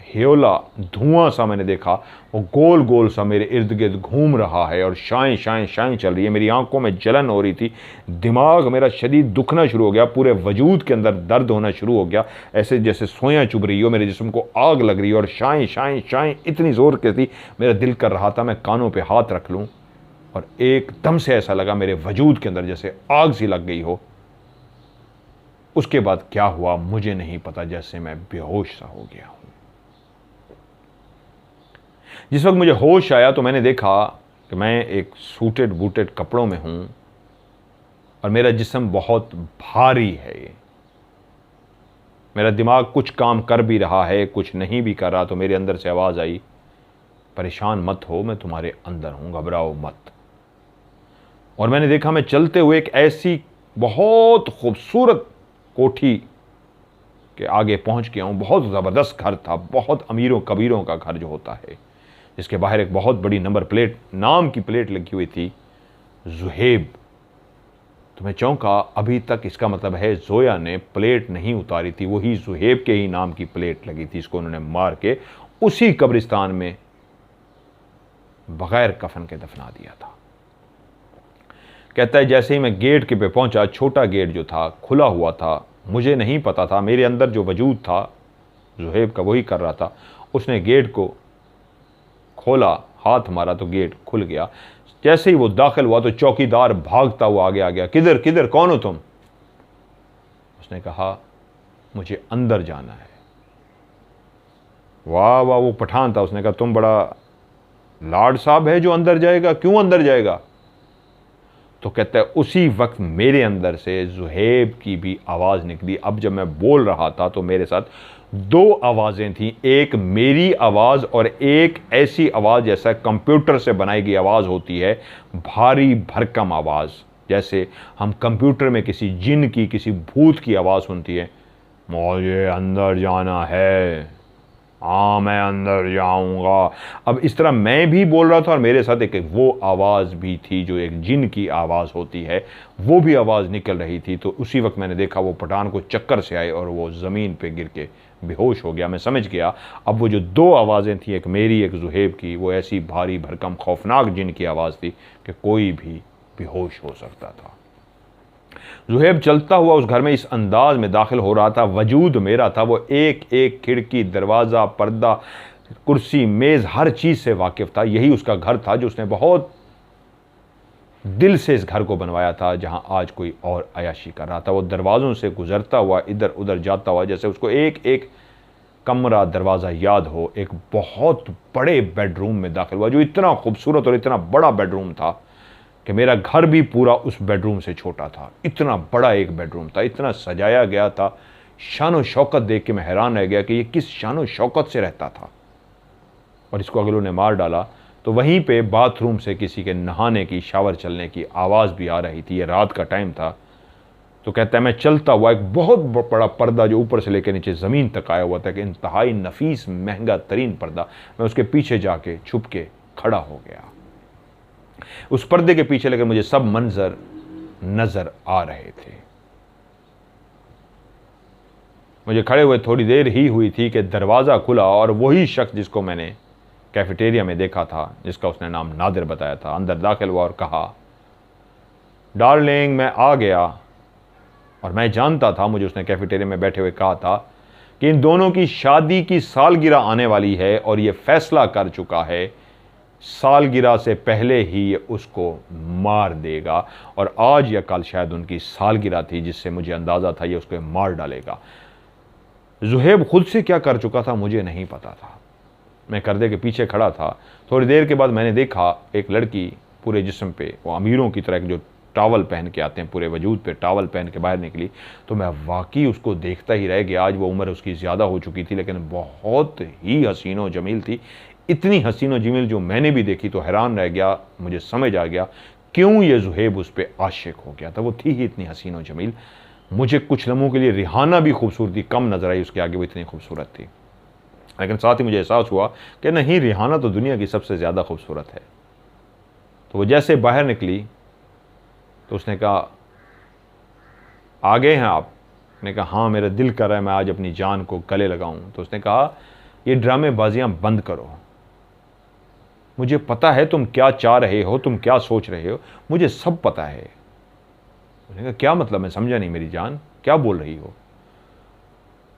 S1: ह्योला धुआं सा मैंने देखा, वो गोल गोल सा मेरे इर्द गिर्द घूम रहा है और शाएं शाएं शाएं चल रही है। मेरी आंखों में जलन हो रही थी, दिमाग मेरा शदीद दुखना शुरू हो गया, पूरे वजूद के अंदर दर्द होना शुरू हो गया, ऐसे जैसे सोया चुभ रही हो, मेरे जिस्म को आग लग रही है और शाएं शाएं शाएं इतनी ज़ोर के थी, मेरा दिल कर रहा था मैं कानों पर हाथ रख लूँ और एकदम से ऐसा लगा मेरे वजूद के अंदर जैसे आग सी लग गई हो। उसके बाद क्या हुआ मुझे नहीं पता, जैसे मैं बेहोश सा हो गया हूँ। जिस वक्त मुझे होश आया तो मैंने देखा कि मैं एक सूटेड बूटेड कपड़ों में हूँ और मेरा जिस्म बहुत भारी है। मेरा दिमाग कुछ काम कर भी रहा है, कुछ नहीं भी कर रहा। तो मेरे अंदर से आवाज़ आई परेशान मत हो, मैं तुम्हारे अंदर हूँ, घबराओ मत। और मैंने देखा मैं चलते हुए एक ऐसी बहुत खूबसूरत कोठी के आगे पहुँच गया हूँ। बहुत ज़बरदस्त घर था, बहुत अमीरों कबीरों का घर जो होता है, जिसके बाहर एक बहुत बड़ी नंबर प्लेट, नाम की प्लेट लगी हुई थी, ज़ुहेब। तो मैं चौंका। अभी तक इसका मतलब है जोया ने प्लेट नहीं उतारी थी, वही जुहेब के ही नाम की प्लेट लगी थी, इसको उन्होंने मार के उसी कब्रिस्तान में बगैर कफन के दफना दिया था। कहता है जैसे ही मैं गेट के पे पहुंचा, छोटा गेट जो था खुला हुआ था, मुझे नहीं पता था, मेरे अंदर जो वजूद था जुहेब का वही कर रहा था। उसने गेट को खोला, हाथ मारा तो गेट खुल गया। जैसे ही वो दाखिल हुआ तो चौकीदार भागता हुआ आगे आ गया। किधर किधर, कौन हो तुम? उसने कहा मुझे अंदर जाना है। वाह वाह, वो पठान था। उसने कहा तुम बड़ा लाड साहब है जो अंदर जाएगा, क्यों अंदर जाएगा? तो कहता है उसी वक्त मेरे अंदर से जुहेब की भी आवाज़ निकली। अब जब मैं बोल रहा था तो मेरे साथ दो आवाज़ें थीं, एक मेरी आवाज़ और एक ऐसी आवाज़ जैसा कंप्यूटर से बनाई गई आवाज़ होती है, भारी भरकम आवाज़, जैसे हम कंप्यूटर में किसी जिन की, किसी भूत की आवाज़ सुनती है। मुझे अंदर जाना है, हाँ मैं अंदर जाऊंगा। अब इस तरह मैं भी बोल रहा था और मेरे साथ एक वो आवाज़ भी थी जो एक जिन की आवाज़ होती है, वो भी आवाज़ निकल रही थी। तो उसी वक्त मैंने देखा वो पठान को चक्कर से आए और वो ज़मीन पे गिर के बेहोश हो गया। मैं समझ गया अब वो जो दो आवाज़ें थी, एक मेरी एक जुहेब की, वो ऐसी भारी भरकम खौफनाक जिन की आवाज़ थी कि कोई भी बेहोश हो सकता था। जुहेब चलता हुआ उस घर में इस अंदाज में दाखिल हो रहा था, वजूद मेरा था। वो एक एक खिड़की, दरवाज़ा, पर्दा, कुर्सी, मेज़, हर चीज़ से वाकिफ़ था। यही उसका घर था जो उसने बहुत दिल से इस घर को बनवाया था, जहां आज कोई और अयाशी कर रहा था। वो दरवाज़ों से गुजरता हुआ इधर उधर जाता हुआ, जैसे उसको एक एक कमरा, दरवाज़ा याद हो, एक बहुत बड़े बेडरूम में दाखिल हुआ जो इतना खूबसूरत और इतना बड़ा बेडरूम था कि मेरा घर भी पूरा उस बेडरूम से छोटा था। इतना बड़ा एक बेडरूम था, इतना सजाया गया था। शान शौकत देख के मैं हैरान रह गया कि ये किस शान शौकत से रहता था। और इसको अगलों ने मार डाला। तो वहीं पे बाथरूम से किसी के नहाने की, शावर चलने की आवाज़ भी आ रही थी। ये रात का टाइम था। तो कहता है मैं चलता हुआ, एक बहुत बड़ा पर्दा जो ऊपर से लेकर नीचे ज़मीन तक आया हुआ था, कि इंतहाई नफीस महंगा तरीन पर्दा, मैं उसके पीछे जाके छुप के खड़ा हो गया। उस पर्दे के पीछे लेकर मुझे सब मंजर नजर आ रहे थे। मुझे खड़े हुए थोड़ी देर ही हुई थी कि दरवाज़ा खुला और वही शख्स जिसको मैंने कैफेटेरिया में देखा था, जिसका उसने नाम नादिर बताया था, अंदर दाखिल हुआ और कहा डार्लिंग मैं आ गया। और मैं जानता था, मुझे उसने कैफेटेरिया में बैठे हुए कहा था कि इन दोनों की शादी की सालगिरह आने वाली है और ये फैसला कर चुका है सालगिरह से पहले ही ये उसको मार देगा। और आज या कल शायद उनकी सालगिरह थी, जिससे मुझे अंदाज़ा था ये उसको मार डालेगा। जुहेब खुद से क्या कर चुका था मुझे नहीं पता था। मैं पर्दे के पीछे खड़ा था। थोड़ी देर के बाद मैंने देखा एक लड़की पूरे जिस्म पे, वो अमीरों की तरह जो टावल पहन के आते हैं, पूरे वजूद पे टावल पहन के बाहर निकली। तो मैं वाकई उसको देखता ही रह गया। आज वो उम्र उसकी ज़्यादा हो चुकी थी, लेकिन बहुत ही हसीन व जमील थी। इतनी हसीन व जमील जो मैंने भी देखी तो हैरान रह गया। मुझे समझ आ गया क्यों ये जुहेब उस पर आशिक हो गया था। वो थी ही इतनी हसीन व जमील। मुझे कुछ लम्हों के लिए रिहाना भी खूबसूरती कम नजर आई उसके आगे, वो इतनी खूबसूरत थी। लेकिन साथ ही मुझे एहसास हुआ कि नहीं, रिहाना तो दुनिया की सबसे ज़्यादा खूबसूरत है। तो वो जैसे बाहर निकली तो उसने कहा आ गए हैं आप? मैंने कहा हाँ, मेरा दिल कर रहा है मैं आज अपनी जान को गले लगाऊं। तो उसने कहा ये ड्रामेबाजियां बंद करो, मुझे पता है तुम क्या चाह रहे हो, तुम क्या सोच रहे हो, मुझे सब पता है। उसने कहा क्या मतलब? मैं समझा नहीं मेरी जान, क्या बोल रही हो?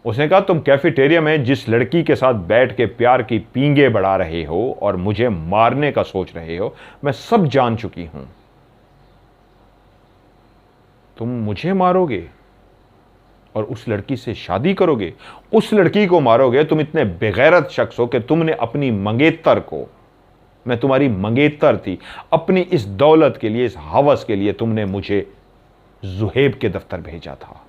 S1: उसने कहा तुम कैफेटेरिया में जिस लड़की के साथ बैठ के प्यार की पींगे बढ़ा रहे हो और मुझे मारने का सोच रहे हो, मैं सब जान चुकी हूं। तुम मुझे मारोगे और उस लड़की से शादी करोगे, उस लड़की को मारोगे। तुम इतने बेगैरत शख्स हो कि तुमने अपनी मंगेतर को, मैं तुम्हारी मंगेतर थी, अपनी इस दौलत के लिए, इस हवस के लिए तुमने मुझे जुहेब के दफ्तर भेजा था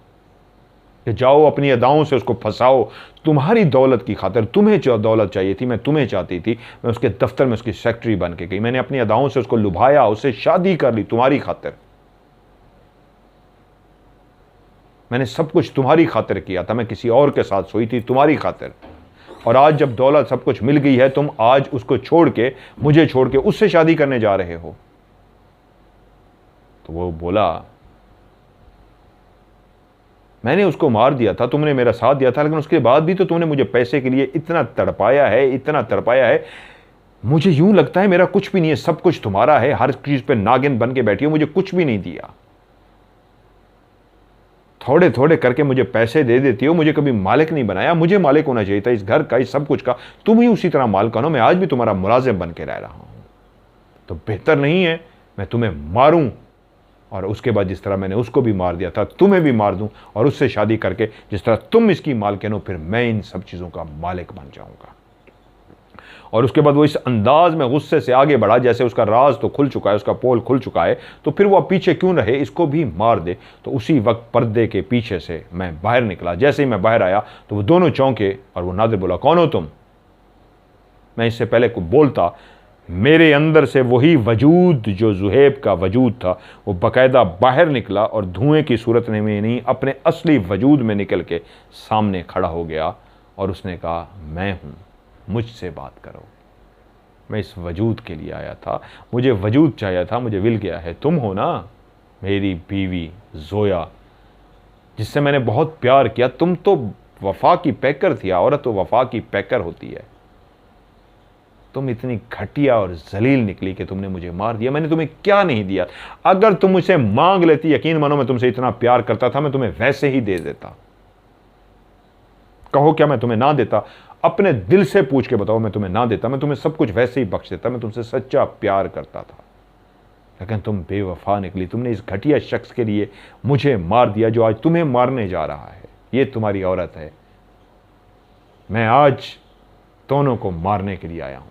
S1: कि जाओ अपनी अदाओं से उसको फंसाओ। तुम्हारी दौलत की खातिर, तुम्हें जो दौलत चाहिए थी, मैं तुम्हें चाहती थी, मैं उसके दफ्तर में उसकी सेक्रेटरी बन के गई। मैंने अपनी अदाओं से उसको लुभाया, उससे शादी कर ली तुम्हारी खातिर। मैंने सब कुछ तुम्हारी खातिर किया था। मैं किसी और के साथ सोई थी तुम्हारी खातिर। और आज जब दौलत सब कुछ मिल गई है, तुम आज उसको छोड़ के, मुझे छोड़ के उससे शादी करने जा रहे हो। तो वो बोला मैंने उसको मार दिया था, तुमने मेरा साथ दिया था, लेकिन उसके बाद भी तो तुमने मुझे पैसे के लिए इतना तड़पाया है, इतना तड़पाया है। मुझे यूं लगता है मेरा कुछ भी नहीं है, सब कुछ तुम्हारा है, हर चीज पे नागिन बन के बैठी हो, मुझे कुछ भी नहीं दिया। थोड़े थोड़े करके मुझे पैसे दे देती हो, मुझे कभी मालिक नहीं बनाया। मुझे मालिक होना चाहिए था इस घर का, इस सब कुछ का। तुम ही उसी तरह मालिक हो। मैं आज भी तुम्हारा मुलाजिम बन के रह रहा हूं। तो बेहतर नहीं है मैं तुम्हें मारूं और उसके बाद जिस तरह मैंने उसको भी मार दिया था तुम्हें भी मार दूं, और उससे शादी करके जिस तरह तुम इसकी मालकिन हो, फिर मैं इन सब चीज़ों का मालिक बन जाऊंगा। और उसके बाद वो इस अंदाज में गुस्से से आगे बढ़ा जैसे उसका राज तो खुल चुका है, उसका पोल खुल चुका है, तो फिर वो पीछे क्यों रहे, इसको भी मार दे। तो उसी वक्त पर्दे के पीछे से मैं बाहर निकला। जैसे ही मैं बाहर आया तो वो दोनों चौंके और वो नादिर बोला, कौन हो तुम? मैं इससे पहले को बोलता, मेरे अंदर से वही वजूद जो ज़ुहैब का वजूद था वो बाकायदा बाहर निकला और धुएं की सूरत में नहीं, अपने असली वजूद में निकल के सामने खड़ा हो गया और उसने कहा, मैं हूँ, मुझसे बात करो। मैं इस वजूद के लिए आया था, मुझे वजूद चाहिए था, मुझे मिल गया है। तुम हो ना मेरी बीवी ज़ोया, जिससे मैंने बहुत प्यार किया। तुम तो वफा की पैकर थी, औरत तो वफा की पैकर होती है। तुम इतनी घटिया और जलील निकली कि तुमने मुझे मार दिया। मैंने तुम्हें क्या नहीं दिया? अगर तुम मुझसे मांग लेती, यकीन मानो मैं तुमसे इतना प्यार करता था, मैं तुम्हें वैसे ही दे देता। कहो क्या मैं तुम्हें ना देता? अपने दिल से पूछ के बताओ, मैं तुम्हें ना देता? मैं तुम्हें सब कुछ वैसे ही बख्श देता। मैं तुमसे सच्चा प्यार करता था, लेकिन तुम बेवफा निकली। तुमने इस घटिया शख्स के लिए मुझे मार दिया जो आज तुम्हें मारने जा रहा है। ये तुम्हारी औरत है। मैं आज दोनों को मारने के लिए आया हूं।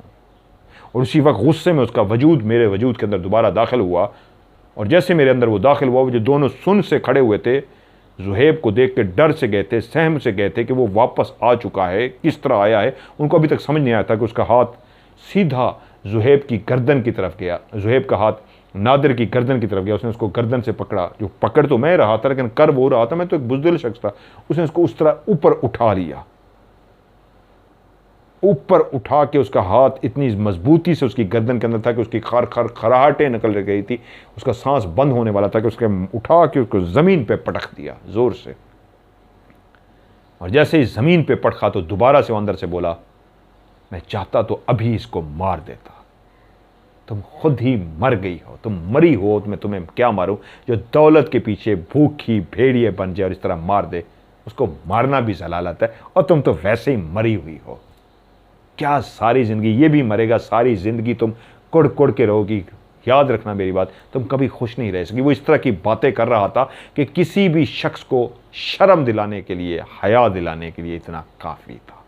S1: और उसी वक्त गुस्से में उसका वजूद मेरे वजूद के अंदर दोबारा दाखिल हुआ, और जैसे मेरे अंदर वो दाखिल हुआ, वो जो दोनों सुन से खड़े हुए थे, ज़ुहैब को देख के डर से गए थे, सहम से गए थे कि वो वापस आ चुका है, किस तरह आया है। उनको अभी तक समझ नहीं आया था कि उसका हाथ सीधा ज़ुहैब की गर्दन की तरफ गया। ज़ुहैब का हाथ नादिर की गर्दन की तरफ गया। उसने उसको गर्दन से पकड़ा। जो पकड़ तो मैं रहा था, लेकिन कर वो रहा था, मैं तो एक बुज़दिल शख्स था। उसने उसको उस तरह ऊपर उठा लिया, ऊपर उठा के उसका हाथ इतनी मजबूती से उसकी गर्दन के अंदर था कि उसकी खराहटें निकल गई थी। उसका सांस बंद होने वाला था कि उसके उठा के उसको ज़मीन पे पटक दिया जोर से। और जैसे ही ज़मीन पे पटका तो दोबारा से वो अंदर से बोला, मैं चाहता तो अभी इसको मार देता। तुम खुद ही मर गई हो, तुम मरी हो, तो मैं तुम्हें क्या मारूं? जो दौलत के पीछे भूखी भेड़िए बन जाए और इस तरह मार दे, उसको मारना भी जलालत है, और तुम तो वैसे ही मरी हुई हो। क्या सारी ज़िंदगी ये भी मरेगा, सारी ज़िंदगी तुम कुड़ कुड़ के रहोगी। याद रखना मेरी बात, तुम कभी खुश नहीं रह सकी। वो इस तरह की बातें कर रहा था कि किसी भी शख्स को शर्म दिलाने के लिए, हया दिलाने के लिए इतना काफ़ी था।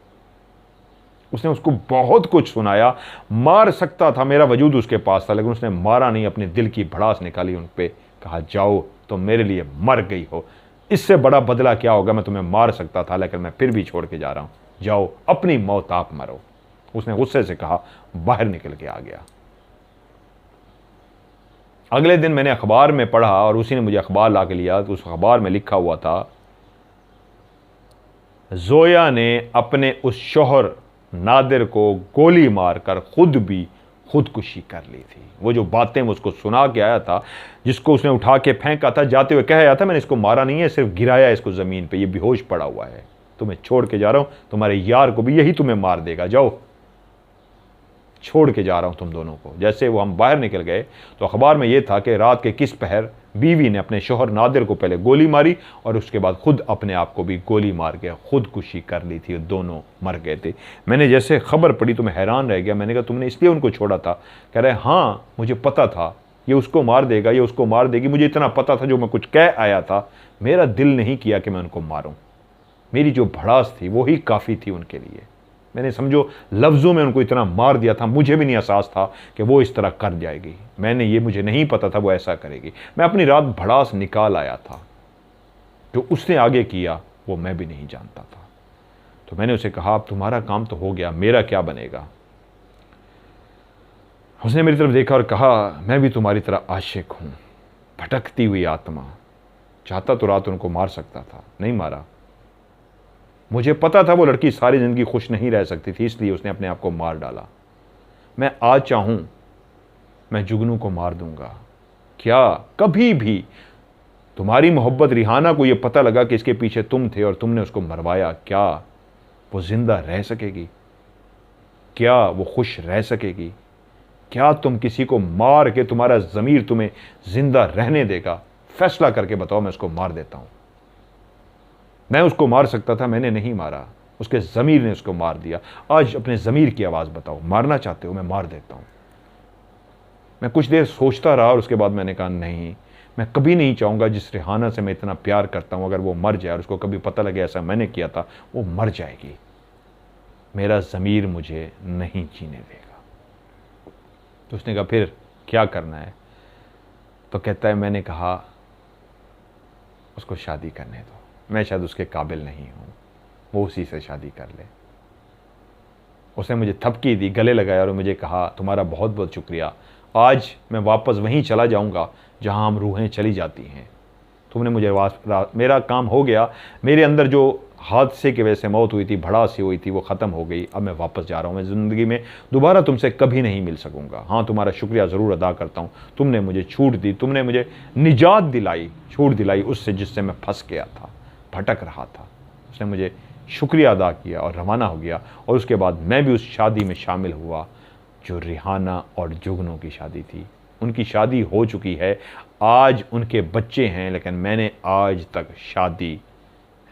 S1: उसने उसको बहुत कुछ सुनाया, मार सकता था, मेरा वजूद उसके पास था, लेकिन उसने मारा नहीं। अपने दिल की भड़ास निकाली उन पे, कहा, जाओ, तुम मेरे लिए मर गई हो, इससे बड़ा बदला क्या होगा? मैं तुम्हें मार सकता था, लेकिन मैं फिर भी छोड़ के जा रहा हूं। जाओ, अपनी मौत आप मरो। उसने गुस्से से कहा, बाहर निकल के आ गया। अगले दिन मैंने अखबार में पढ़ा, और उसी ने मुझे अखबार ला के लिया, तो उस अखबार में लिखा हुआ था, ज़ोया ने अपने उस शौहर नादिर को गोली मारकर खुद भी खुदकुशी कर ली थी। वो जो बातें वो उसको सुना के आया था, जिसको उसने उठा के फेंका था, जाते हुए कह आया था, मैंने इसको मारा नहीं है, सिर्फ गिराया इसको ज़मीन पे, ये बेहोश पड़ा हुआ है, तुम्हें छोड़ के जा रहा हूं, तुम्हारे यार को भी यही तुम्हें मार देगा, जाओ, छोड़ के जा रहा हूं तुम दोनों को। जैसे वो हम बाहर निकल गए तो अखबार में यह था कि रात के किस पहर बीवी ने अपने शौहर नादिर को पहले गोली मारी और उसके बाद खुद अपने आप को भी गोली मार के खुदकुशी कर ली थी। दोनों मर गए थे। मैंने जैसे खबर पड़ी तो मैं हैरान रह गया। मैंने कहा, तुमने इसलिए उनको छोड़ा था? कह रहे, हाँ, मुझे पता था ये उसको मार देगा, ये उसको मार देगी, मुझे इतना पता था। जो मैं कुछ कह आया था, मेरा दिल नहीं किया कि मैं उनको मारूं। मेरी जो भड़ास थी वो ही काफ़ी थी उनके लिए। मैंने समझो लफ्ज़ों में उनको इतना मार दिया था, मुझे भी नहीं एहसास था कि वो इस तरह कर जाएगी। मुझे नहीं पता था वो ऐसा करेगी। मैं अपनी रात भड़ास निकाल आया था। जो उसने आगे किया वो मैं भी नहीं जानता था। तो मैंने उसे कहा, अब तुम्हारा काम तो हो गया, मेरा क्या बनेगा? उसने मेरी तरफ देखा और कहा, मैं भी तुम्हारी तरह आशिक हूं, भटकती हुई आत्मा। चाहता तो रात उनको मार सकता था, नहीं मारा। मुझे पता था वो लड़की सारी ज़िंदगी खुश नहीं रह सकती थी, इसलिए उसने अपने आप को मार डाला। मैं आज चाहूं मैं जुगनू को मार दूंगा। क्या कभी भी तुम्हारी मोहब्बत रिहाना को ये पता लगा कि इसके पीछे तुम थे और तुमने उसको मरवाया, क्या वो जिंदा रह सकेगी? क्या वो खुश रह सकेगी? क्या तुम किसी को मार के तुम्हारा ज़मीर तुम्हें जिंदा रहने देगा? फैसला करके बताओ, मैं उसको मार देता हूं। मैं उसको मार सकता था, मैंने नहीं मारा, उसके ज़मीर ने उसको मार दिया। आज अपने ज़मीर की आवाज़ बताओ, मारना चाहते हो? मैं मार देता हूं। मैं कुछ देर सोचता रहा और उसके बाद मैंने कहा नहीं, मैं कभी नहीं चाहूँगा जिस रिहाना से मैं इतना प्यार करता हूँ, अगर वो मर जाए और उसको कभी पता लगे ऐसा मैंने किया था, वो मर जाएगी। मेरा ज़मीर मुझे नहीं जीने देगा। तो उसने कहा फिर क्या करना है? तो कहता है मैंने कहा उसको शादी करने दो, मैं शायद उसके काबिल नहीं हूँ, वो उसी से शादी कर ले। उसने मुझे थपकी दी, गले लगाया और मुझे कहा तुम्हारा बहुत बहुत शुक्रिया, आज मैं वापस वहीं चला जाऊंगा जहां हम रूहें चली जाती हैं। तुमने मुझे मेरा काम हो गया, मेरे अंदर जो हादसे की वजह से मौत हुई थी, भड़ास हुई थी, वो ख़त्म हो गई। अब मैं वापस जा रहा हूँ, मैं ज़िंदगी में दोबारा तुमसे कभी नहीं मिल सकूँगा। हाँ, तुम्हारा शुक्रिया ज़रूर अदा करता हूँ, तुमने मुझे छूट दी, तुमने मुझे निजात दिलाई, छूट दिलाई उससे जिससे मैं फंस गया था, भटक रहा था। उसने मुझे शुक्रिया अदा किया और रवाना हो गया। और उसके बाद मैं भी उस शादी में शामिल हुआ जो रिहाना और जुगनू की शादी थी। उनकी शादी हो चुकी है, आज उनके बच्चे हैं, लेकिन मैंने आज तक शादी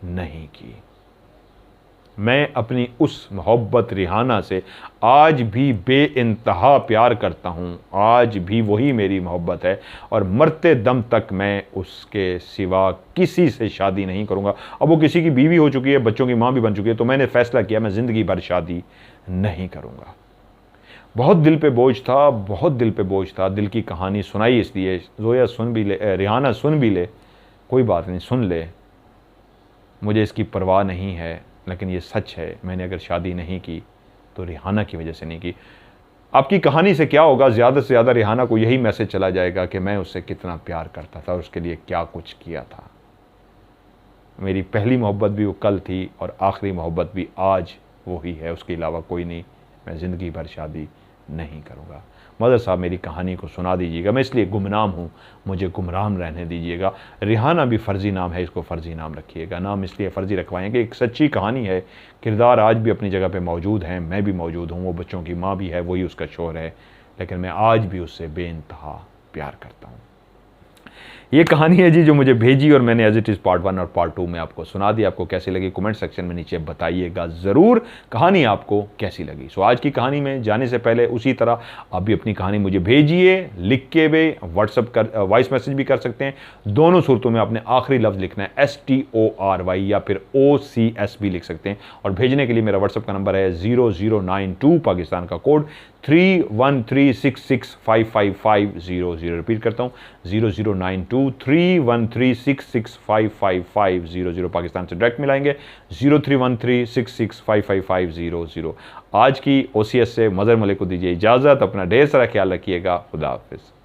S1: नहीं की। मैं अपनी उस मोहब्बत रिहाना से आज भी बेइंतहा प्यार करता हूँ, आज भी वही मेरी मोहब्बत है और मरते दम तक मैं उसके सिवा किसी से शादी नहीं करूँगा। अब वो किसी की बीवी हो चुकी है, बच्चों की माँ भी बन चुकी है, तो मैंने फ़ैसला किया मैं ज़िंदगी भर शादी नहीं करूँगा। बहुत दिल पे बोझ था, बहुत दिल पे बोझ था। दिल की कहानी सुनाई इसलिए, जोया सुन भी ले, रिहाना सुन भी ले, कोई बात नहीं, सुन ले, मुझे इसकी परवाह नहीं है, लेकिन ये सच है, मैंने अगर शादी नहीं की तो रिहाना की वजह से नहीं की। आपकी कहानी से क्या होगा, ज़्यादा से ज़्यादा रिहाना को यही मैसेज चला जाएगा कि मैं उससे कितना प्यार करता था और उसके लिए क्या कुछ किया था। मेरी पहली मोहब्बत भी वो कल थी और आखिरी मोहब्बत भी आज वही है, उसके अलावा कोई नहीं। मैं ज़िंदगी भर शादी नहीं करूँगा। मदर साहब मेरी कहानी को सुना दीजिएगा, मैं इसलिए गुमनाम हूँ, मुझे गुमराम रहने दीजिएगा। रिहाना भी फ़र्ज़ी नाम है, इसको फ़र्ज़ी नाम रखिएगा। नाम इसलिए फ़र्ज़ी रखवाएंगे, एक सच्ची कहानी है, किरदार आज भी अपनी जगह पे मौजूद हैं, मैं भी मौजूद हूँ, वो बच्चों की माँ भी है, वही उसका शोहर है, लेकिन मैं आज भी उससे बेइंतहा प्यार करता हूँ। ये कहानी है जी जो मुझे भेजी और मैंने एज इट इज़ पार्ट 1 और पार्ट 2 में आपको सुना दी। आपको कैसी लगी कमेंट सेक्शन में नीचे बताइएगा ज़रूर, कहानी आपको कैसी लगी। सो आज की कहानी में जाने से पहले उसी तरह आप भी अपनी कहानी मुझे भेजिए, लिख के भी, व्हाट्सअप कर, वॉइस मैसेज भी कर सकते हैं। दोनों सूरतों में आपने आखिरी लफ्ज़ लिखना है STORY या फिर OCS भी लिख सकते हैं। और भेजने के लिए मेरा व्हाट्सअप का नंबर है 0092, पाकिस्तान का कोड 313665550। रिपीट करता हूँ 00923136655500। पाकिस्तान से डायरेक्ट मिलाएंगे 0313665550। आज की OCS से मज़र मलिक को दीजिए इजाज़त। अपना ढेर सारा ख्याल रखिएगा। खुदा हाफिज़।